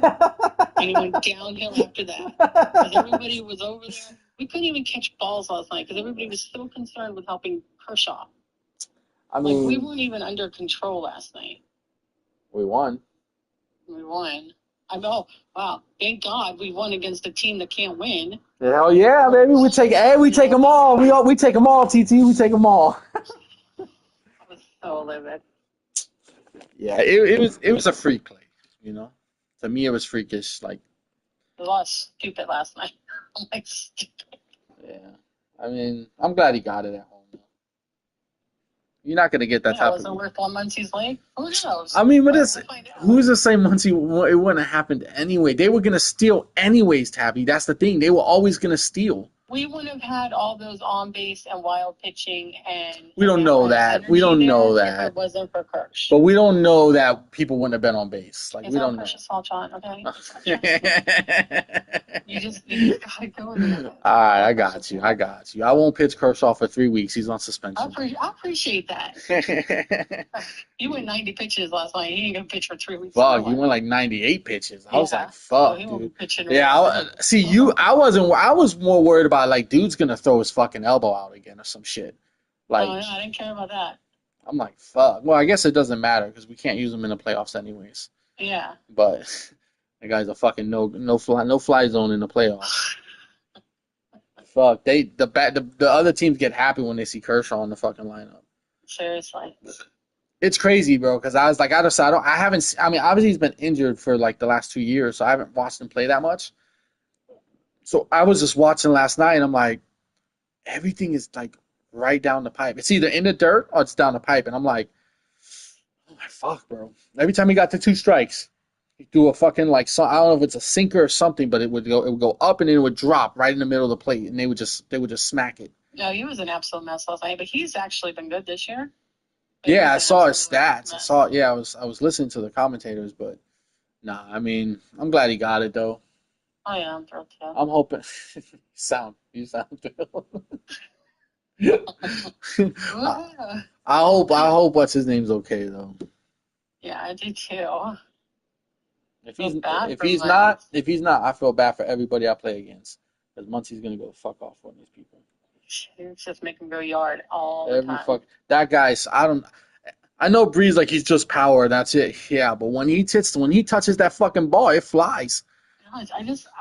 Speaker 7: it went downhill after that. Because everybody was over there. We couldn't even catch balls last night because everybody was so concerned with helping Kershaw.
Speaker 2: I mean,
Speaker 7: we weren't even under control last night.
Speaker 2: We won.
Speaker 7: We won. I know. Wow. Thank God we won against a team that can't win.
Speaker 2: Hell yeah, baby. We take them all. We take them all, TT. We take them all.
Speaker 7: I was so livid.
Speaker 2: Yeah, it was a freak play, To me, it was freakish. Like,
Speaker 7: There was a lot of stupid last night. I'm like, stupid.
Speaker 2: Yeah, I mean, I'm glad he got it at home. You're not gonna get that type
Speaker 7: was it worth one Muncie's leg? Who knows?
Speaker 2: I mean, who's to say Muncie? It wouldn't have happened anyway. They were gonna steal anyways, Tabby. That's the thing. They were always gonna steal.
Speaker 7: We wouldn't have had all those on base and wild pitching and.
Speaker 2: We don't know that. We don't know that.
Speaker 7: If it wasn't for Kirsch.
Speaker 2: But we don't know that people wouldn't have been on base. Like, we don't know.
Speaker 7: Kirsch's fault, John. Okay. you just gotta go with it.
Speaker 2: All right, I got you. I won't pitch Kershaw for 3 weeks. He's on suspension.
Speaker 7: I appreciate that. He went 90 pitches last night. He ain't gonna pitch for 3 weeks.
Speaker 2: Fuck, he went like 98 pitches. I was like, fuck, dude.
Speaker 7: Yeah,
Speaker 2: I was more worried about like dude's gonna throw his fucking elbow out again or some shit. Like,
Speaker 7: no, I didn't care about that.
Speaker 2: I'm like, fuck. Well, I guess it doesn't matter because we can't use him in the playoffs anyways.
Speaker 7: Yeah.
Speaker 2: But that guy's a fucking no fly zone in the playoffs. Fuck, the other teams get happy when they see Kershaw in the fucking lineup.
Speaker 7: Seriously.
Speaker 2: It's crazy, bro. Because I was like, I haven't. I mean, obviously he's been injured for like the last 2 years, so I haven't watched him play that much. So I was just watching last night, and I'm like, everything is like right down the pipe. It's either in the dirt or it's down the pipe, and I'm like, oh my fuck, bro. Every time he got to 2 strikes, he threw a fucking like, I don't know if it's a sinker or something, but it would go up and then it would drop right in the middle of the plate, and they would just smack it.
Speaker 7: No, he was an absolute mess last night, but he's actually been good this year.
Speaker 2: Yeah, I saw his stats. I was listening to the commentators, but nah, I mean, I'm glad he got it though.
Speaker 7: Oh yeah, I'm thrilled too.
Speaker 2: I'm hoping you sound thrilled. I hope what's his name's okay though.
Speaker 7: Yeah, I do too.
Speaker 2: If he's not, I feel bad for everybody I play against. Because Muncie's gonna go fuck off on these people.
Speaker 7: It's just make him go yard all the time.
Speaker 2: That guy's I know Breeze like he's just power, that's it. Yeah, but when he touches that fucking ball, it flies.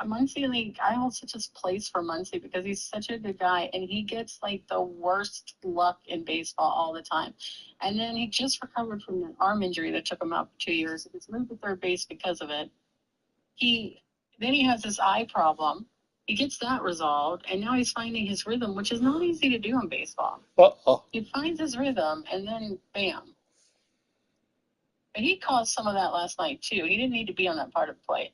Speaker 7: Muncie, like, I also just place for Muncie because he's such a good guy and he gets like the worst luck in baseball all the time. And then he just recovered from an arm injury that took him out for 2 years. He's moved to third base because of it. Then he has this eye problem. He gets that resolved, and now he's finding his rhythm, which is not easy to do in baseball. He finds his rhythm, and then bam. But he caused some of that last night too. He didn't need to be on that part of the plate.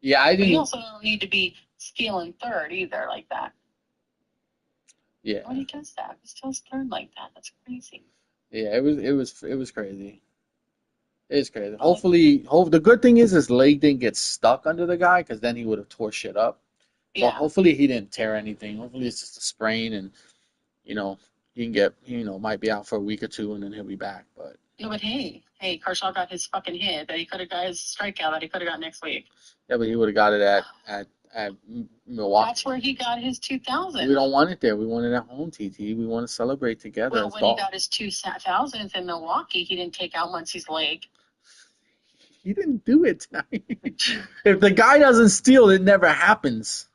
Speaker 2: Yeah, I didn't.
Speaker 7: But he also don't need to be stealing third either, like that.
Speaker 2: Yeah.
Speaker 7: When he does that, he steals third like that. That's crazy.
Speaker 2: Yeah, it was crazy. It's crazy. Hopefully, the good thing is his leg didn't get stuck under the guy, because then he would have tore shit up. Yeah. Well, hopefully he didn't tear anything. Hopefully it's just a sprain, and he can get might be out for a week or 2, and then he'll be back. But
Speaker 7: no, but hey, Kershaw got his fucking hit that he could have got his strikeout that he could have got next week.
Speaker 2: Yeah, but he would have got it Milwaukee.
Speaker 7: That's where he got his 2,000.
Speaker 2: We don't want it there. We want it at home, TT. We want to celebrate together.
Speaker 7: Well,
Speaker 2: as
Speaker 7: when he
Speaker 2: dogs.
Speaker 7: got his 2,000th in Milwaukee, he didn't take out Muncie's leg.
Speaker 2: He didn't do it. If the guy doesn't steal, it never happens.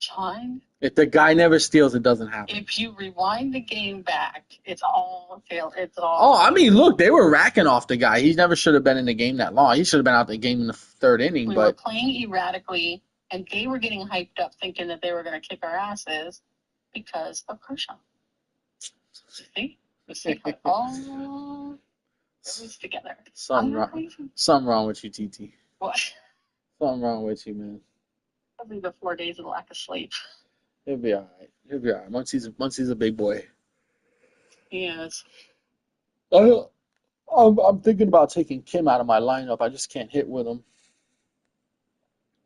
Speaker 7: John,
Speaker 2: If the guy never steals, it doesn't happen.
Speaker 7: if you rewind the game back, it's all fail. It's all.
Speaker 2: Oh, I mean, look, they were racking off the guy. He never should have been in the game that long. He should have been out the game in the third inning.
Speaker 7: We were
Speaker 2: But
Speaker 7: playing erratically, and they were getting hyped up, thinking that they were going to kick our asses because of Kershaw. See how it all goes together.
Speaker 2: something
Speaker 7: I'm not
Speaker 2: wrong.
Speaker 7: crazy.
Speaker 2: Something wrong with you, TT.
Speaker 7: What?
Speaker 2: Something wrong with you, man.
Speaker 7: Probably the 4 days of lack of sleep.
Speaker 2: He'll be all right. He'll be all right. Muncie's a big boy.
Speaker 7: Yes.
Speaker 2: I'm thinking about taking Kim out of my lineup. I just can't hit with him.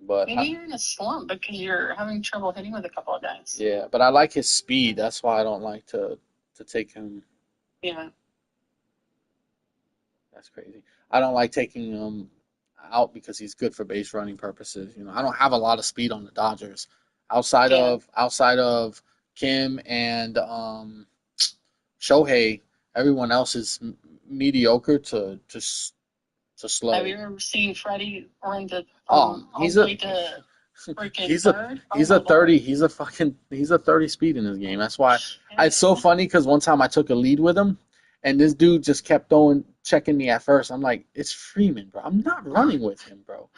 Speaker 2: But
Speaker 7: Maybe you're in a slump because you're having trouble hitting with a couple of guys.
Speaker 2: yeah, but I like his speed. That's why I don't like to take him.
Speaker 7: Yeah.
Speaker 2: That's crazy. I don't like taking him out because he's good for base running purposes. You know, I don't have a lot of speed on the Dodgers. Outside
Speaker 7: Yeah.
Speaker 2: of Kim and Shohei, everyone else is mediocre to slow.
Speaker 7: Have you ever seen Freddie run to
Speaker 2: He's
Speaker 7: all
Speaker 2: a
Speaker 7: the way to freaking
Speaker 2: he's a
Speaker 7: third?
Speaker 2: he's
Speaker 7: Oh,
Speaker 2: a
Speaker 7: my
Speaker 2: 30 he's a 30 speed in this game. That's why
Speaker 7: Lord.
Speaker 2: it's so funny because one time I took a lead with him and this dude just kept checking me at first. I'm like, it's Freeman, bro. I'm not running with him, bro.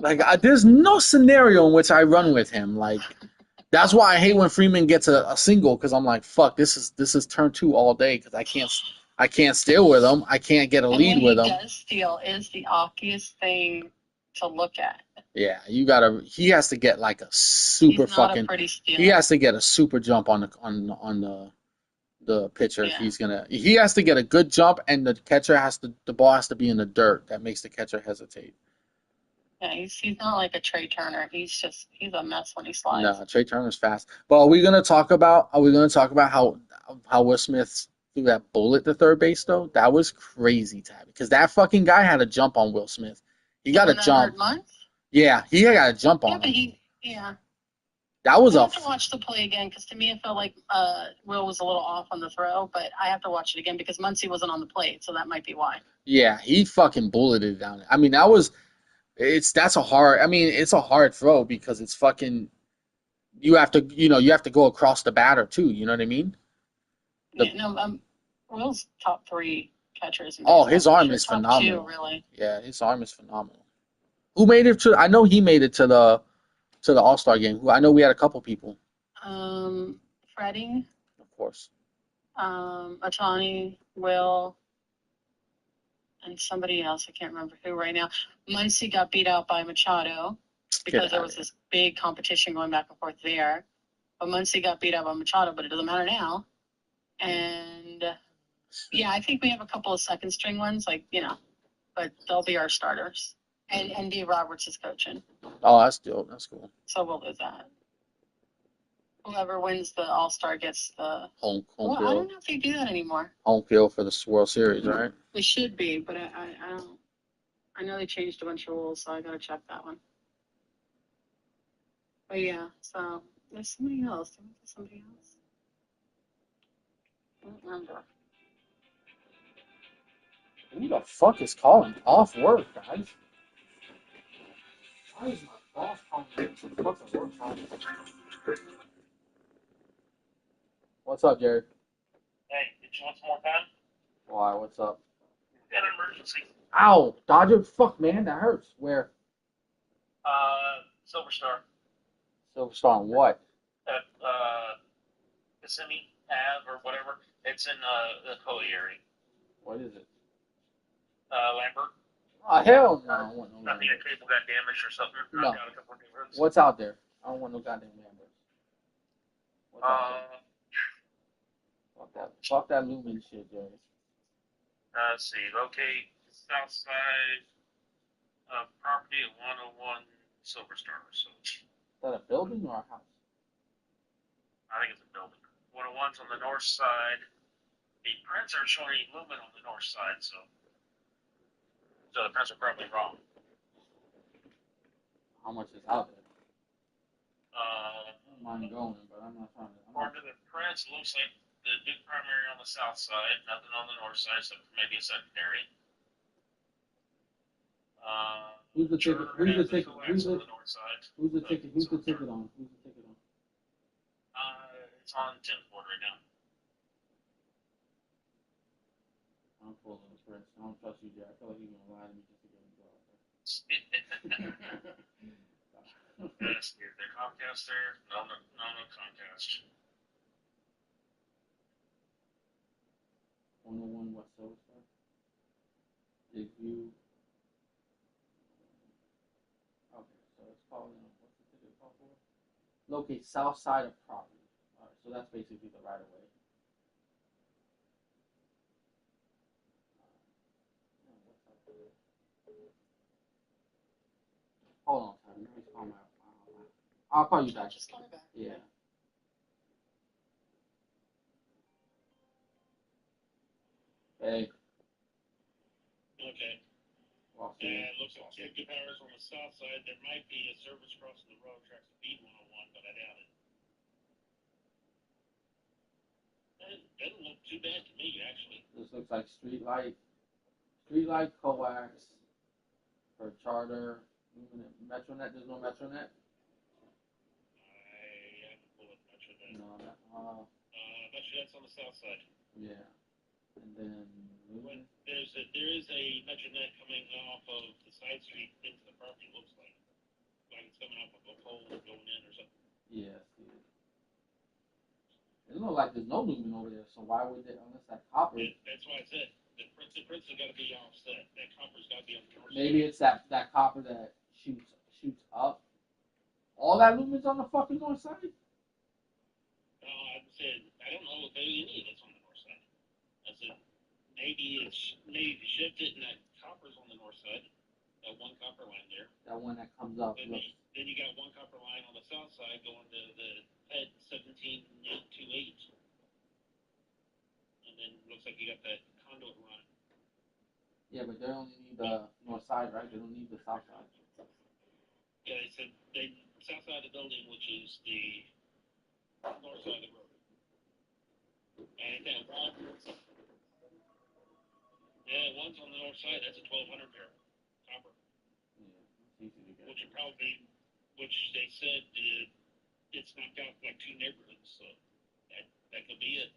Speaker 2: Like there's no scenario in which I run with him. Like that's why I hate when Freeman gets a single because I'm like, fuck, this is turn 2 all day because I can't steal with him. I can't get a
Speaker 7: And
Speaker 2: lead
Speaker 7: when
Speaker 2: with
Speaker 7: he
Speaker 2: him.
Speaker 7: does steal is the awkiest thing to look at.
Speaker 2: Yeah, he has to get like a super
Speaker 7: He's not
Speaker 2: fucking
Speaker 7: a pretty steal.
Speaker 2: he has to get a super jump on the pitcher if he has to get a good jump and the ball has to be in the dirt. That makes the catcher hesitate.
Speaker 7: Yeah, he's not like a Trey Turner. He's a mess when he slides.
Speaker 2: No, Trey Turner's fast. But are we gonna talk about how Will Smith threw that bullet to third base though? That was crazy, Tabby. Because that fucking guy had a jump on Will Smith. He got a jump. Yeah, he got a jump on him. That was
Speaker 7: I
Speaker 2: a
Speaker 7: have to watch the play again because to me it felt like Will was a little off on the throw, but I have to watch it again because Muncie wasn't on the plate, so that might be why.
Speaker 2: yeah, he fucking bulleted it down. I mean, it's a hard throw because it's fucking you have to go across the batter too, you know what I mean?
Speaker 7: Will's top 3 catchers. In
Speaker 2: Oh,
Speaker 7: baseball,
Speaker 2: his
Speaker 7: for
Speaker 2: arm
Speaker 7: sure.
Speaker 2: is
Speaker 7: Top
Speaker 2: phenomenal.
Speaker 7: 2, really.
Speaker 2: Yeah, his arm is phenomenal. Who made it to I know he made it to the All-Star game. I know we had a couple people,
Speaker 7: Freddie,
Speaker 2: of course.
Speaker 7: Otani, Will, and somebody else. I can't remember who right now. Muncie got beat out by Machado because there was this big competition going back and forth there. But Muncie got beat out by Machado, but it doesn't matter now. And yeah, I think we have a couple of second string ones, but they'll be our starters. And D. Roberts is coaching.
Speaker 2: Oh, that's dope. That's cool.
Speaker 7: So we'll do that. Whoever wins the All-Star gets the
Speaker 2: Home
Speaker 7: well,
Speaker 2: field.
Speaker 7: I don't know if they do that anymore.
Speaker 2: Home field for the World Series, right?
Speaker 7: They should be, but I don't. I know they changed a bunch of rules, so I gotta check that one. But yeah, so there's somebody else. Did we do somebody else? I don't remember.
Speaker 2: Who the fuck is calling off work, guys? Why is my boss calling fucking work time? What's up, Jared?
Speaker 1: Hey, did you want some more time?
Speaker 2: Why? What's up?
Speaker 1: Got an emergency.
Speaker 2: Ow! Dodger! Fuck, man, that hurts. Where?
Speaker 1: Silver Star
Speaker 2: Silver Star on what?
Speaker 1: at Kissimmee Ave or whatever. It's in the Coley area.
Speaker 2: What is it?
Speaker 1: Lambert.
Speaker 2: Oh, hell no. I don't want no
Speaker 1: I think a cable got damaged or something.
Speaker 2: No.
Speaker 1: Knocked out a couple of neighborhoods.
Speaker 2: What's out there? I don't want no goddamn numbers. What's out there? Fuck that Lumen shit, Jerry.
Speaker 1: Let's see. Locate south side of property at 101 Silver Star. So
Speaker 2: Is that a building or a house?
Speaker 1: I think it's a building. 101's on the north side. The prints are showing Lumen on the north side, so the prints are probably wrong.
Speaker 2: how much is out there.
Speaker 1: Uh,
Speaker 2: I don't mind going, but I'm not trying to.
Speaker 1: According to the prints, it looks like the Duke primary on the south side, nothing on the north side, so maybe a secondary.
Speaker 2: Who's the ticket? Who's the ticket? Who's
Speaker 1: on
Speaker 2: the
Speaker 1: the north side?
Speaker 2: who's the ticket? Who's the ticket on? Who's the ticket on?
Speaker 1: It's on 10th board right now.
Speaker 2: I'm pulling the prints. I don't trust you, Jack. I feel like you're gonna lie to me just to get me go out there.
Speaker 1: Yes, dude, they're Comcast there. No Comcast.
Speaker 2: 101 West Silver. Big View. Okay, so it's called. What's the ticket called for? Locate south side of property. All right, so that's basically the right of way. Hold on, sorry. Let me call my. I'll call you back.
Speaker 7: Just call me back.
Speaker 2: Yeah. Hey.
Speaker 5: Okay.
Speaker 2: Well,
Speaker 5: And it looks like safety powers on the south side. There might be a service crossing the road tracks to beat 101, but I doubt it. It doesn't look too bad to me, actually.
Speaker 2: this looks like street light coax for charter. Metronet. There's no Metronet.
Speaker 5: I haven't pulled up much of that.
Speaker 2: No.
Speaker 5: Much of that's on the south side.
Speaker 2: Yeah. And then.
Speaker 5: When there is a Metronet coming off of the side street into the property. Looks like it's coming off of a pole going in or something.
Speaker 2: Yeah. It looks like there's no lumen over there. So why would they? Unless that copper.
Speaker 5: That's why I said the prints have got to be offset. That copper's got to be on the north
Speaker 2: Maybe
Speaker 5: side.
Speaker 2: it's that copper that shoots up. All that lumen's on the fucking north side.
Speaker 5: I said I don't know if any of it's on the north side. I said maybe shift it and that copper's on the north side. That one copper line there.
Speaker 2: That one that comes up.
Speaker 5: Then you got one copper line on the south side going to the head 17828. And then looks like you got that conduit run.
Speaker 2: Yeah, but they only need the north side, right? They don't need the south side.
Speaker 5: Yeah, they said south side of the building, which is the north side of the road. And that one, one's on the north side. That's a 1200 pair copper.
Speaker 2: Yeah, it's easy to get.
Speaker 5: Which they said it's knocked out like two neighborhoods, so that could be it.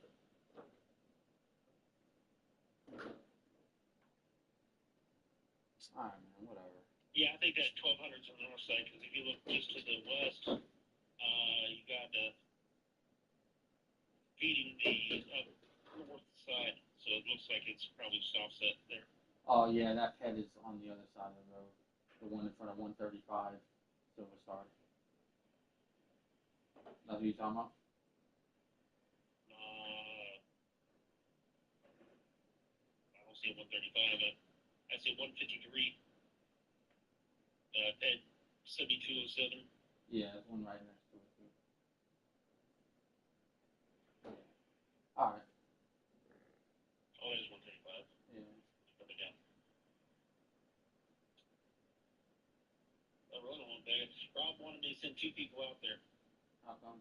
Speaker 2: All right, man. Whatever.
Speaker 5: Yeah, I think that 1200's on the north side because if you look just to the west, you got feeding the north side, so it looks like it's probably soft set there.
Speaker 2: Oh yeah, that pet is on the other side of the road. The one in front of 135 Silver Star. That's what you talking about?
Speaker 5: I don't see a 135. I see 153. At 7207.
Speaker 2: Yeah, there's one right next to it too. All right.
Speaker 5: Oh, there's 135.
Speaker 2: Yeah.
Speaker 5: Put it down. I wrote on one day. Rob wanted me to send two people out there
Speaker 2: How come?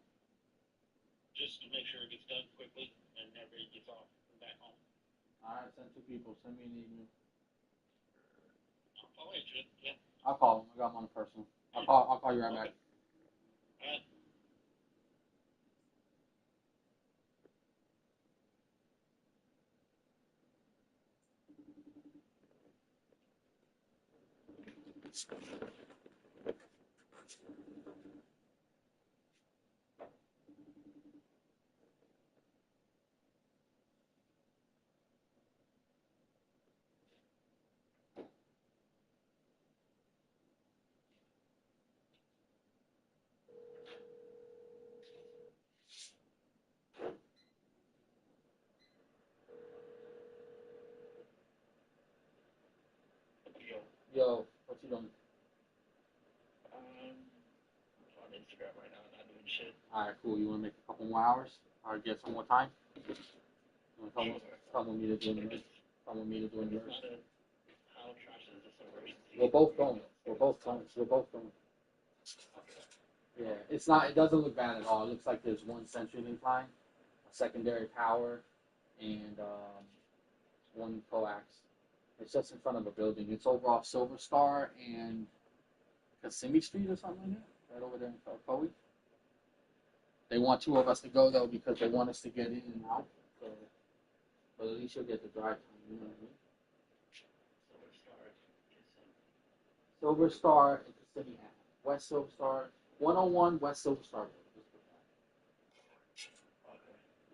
Speaker 5: just to make sure it gets done quickly and everybody gets off and back home.
Speaker 2: All right, send 2 people. Send me an email.
Speaker 5: Oh, yeah, Jim. Yeah.
Speaker 2: I'll call him. I got him on a personal. I'll call you right back.
Speaker 5: All right.
Speaker 2: Yo, what you doing?
Speaker 5: On Instagram right now, not doing shit.
Speaker 2: All right, cool. You want to make a couple more hours? Or get some more time? You want to come with me to do yours? Come with me to do yours?
Speaker 5: How trash is this emergency?
Speaker 2: We're both going. We're both going. Yeah, it's not. It doesn't look bad at all. It looks like there's one CenturyLink line, a secondary power, and one coax. It's just in front of a building. It's over off Silver Star and Kissimmee Street or something like that, right over there in Cowie. They want two of us to go though because they want us to get in and out. So, but at least you'll get the drive time. You know what I mean? Silver Star and Kissimmee Ave. West Silver Star, 101 West Silver Star.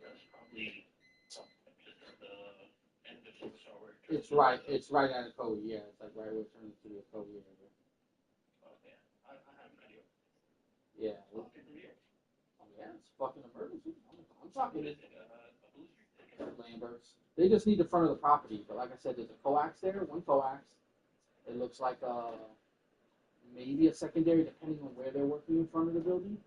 Speaker 5: That's probably just at the end of the shower.
Speaker 2: It's right. It's right at a Cowie. Yeah, it's like right where it turns to the Cowie area.
Speaker 5: Okay. I have an idea.
Speaker 2: Yeah.
Speaker 5: Walk in here.
Speaker 2: Yeah, it's fucking emergency. I'm talking
Speaker 5: What is it? A booster?
Speaker 2: Lamberts. They just need the front of the property. But like I said, there's a coax there, one coax. It looks like maybe a secondary, depending on where they're working in front of the building.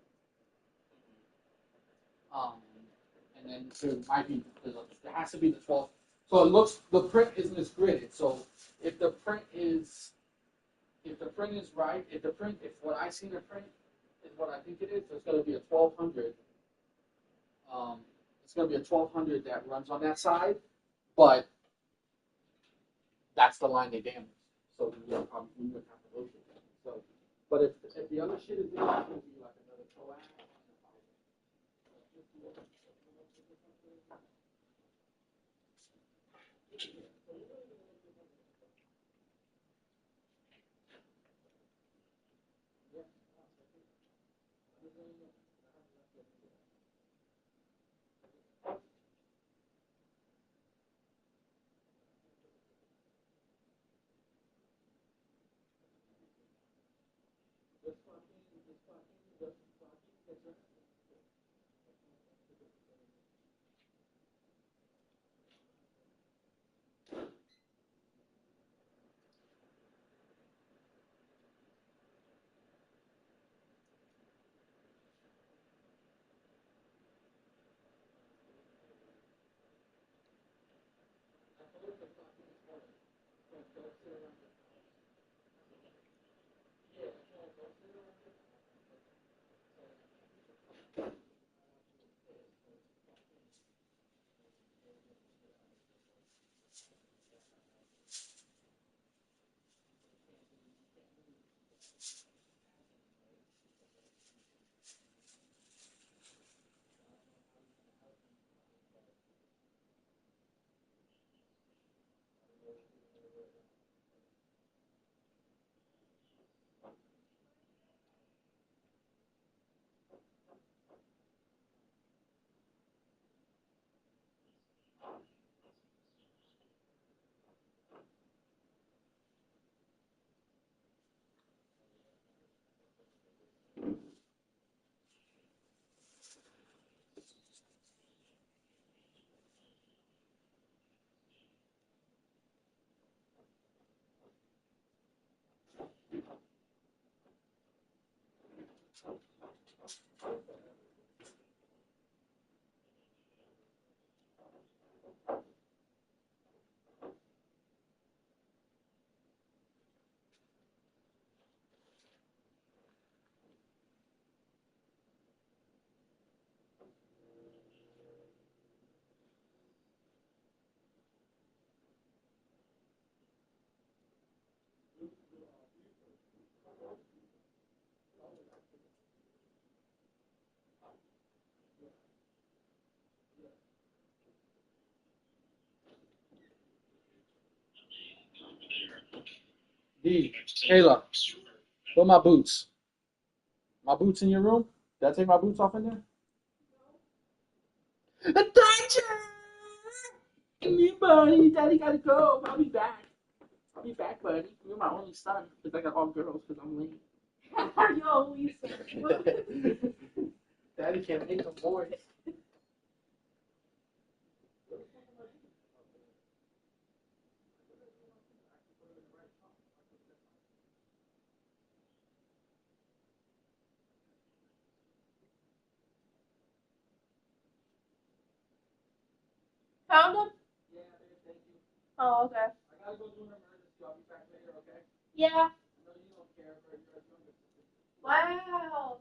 Speaker 2: And then there might be, there has to be the 12. So it looks, the print isn't as gridded. So if the print is right, if what I see in the print is what I think it is, there's going to be a 1200. It's going to be a 1200 that runs on that side, but that's the line they damaged. So we would have to locate that. So, but if the other shit is there, it's going to be like another coax. D, Kayla, put my boots. My boots in your room? Did I take my boots off in there? Attention! Come here, buddy. Daddy gotta go. I'll be back. I'll be back, buddy. You're my only son. Because I got all girls because I'm late.
Speaker 8: You're only son.
Speaker 2: Daddy can't make no boys.
Speaker 8: Found them?
Speaker 2: Yeah, babe, thank you.
Speaker 8: Oh, okay.
Speaker 2: I gotta go do an emergency. I'll be back later, okay?
Speaker 8: Yeah.
Speaker 2: I know you don't care, but you're a younger sister.
Speaker 8: Wow.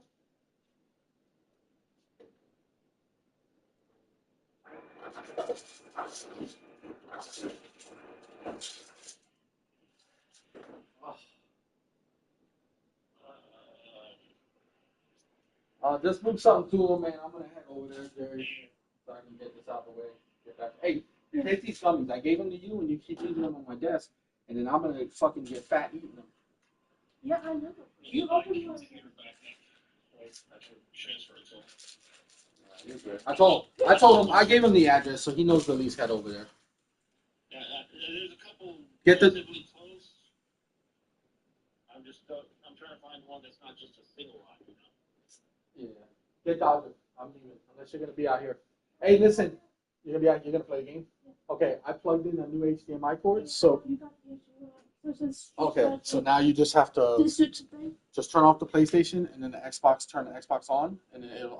Speaker 2: Just move something to him, man. I'm gonna head over there, Jerry, so I can get this out of the way. Get back. Hey, take these gummies. I gave them to you, and you keep leaving them on my desk, and then I'm gonna fucking get fat eating them.
Speaker 8: Yeah, I know.
Speaker 5: You
Speaker 8: opened
Speaker 5: your
Speaker 8: yours.
Speaker 5: computer back up. Right, that's what transfer it to.
Speaker 2: You're good. I told him, I gave him the address, so he knows the lease head over there.
Speaker 5: Yeah, there's a couple
Speaker 2: Get the-
Speaker 5: relatively close. I'm trying to find one that's not just a single lot, you know.
Speaker 2: Yeah. Get Dodger. I'm leaving, unless you're gonna be out here. Hey, listen, you're gonna be out. You're gonna play a game. Okay, I plugged in a new HDMI cord, so.
Speaker 8: You got the issue.
Speaker 2: Okay, so now you just have to just turn off the PlayStation and then the Xbox, turn the Xbox on, and then it'll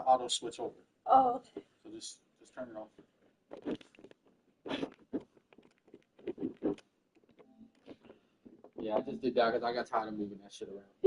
Speaker 2: auto switch over.
Speaker 8: Oh, okay.
Speaker 2: So just turn it off. Yeah, I just did that because I got tired of moving that shit around.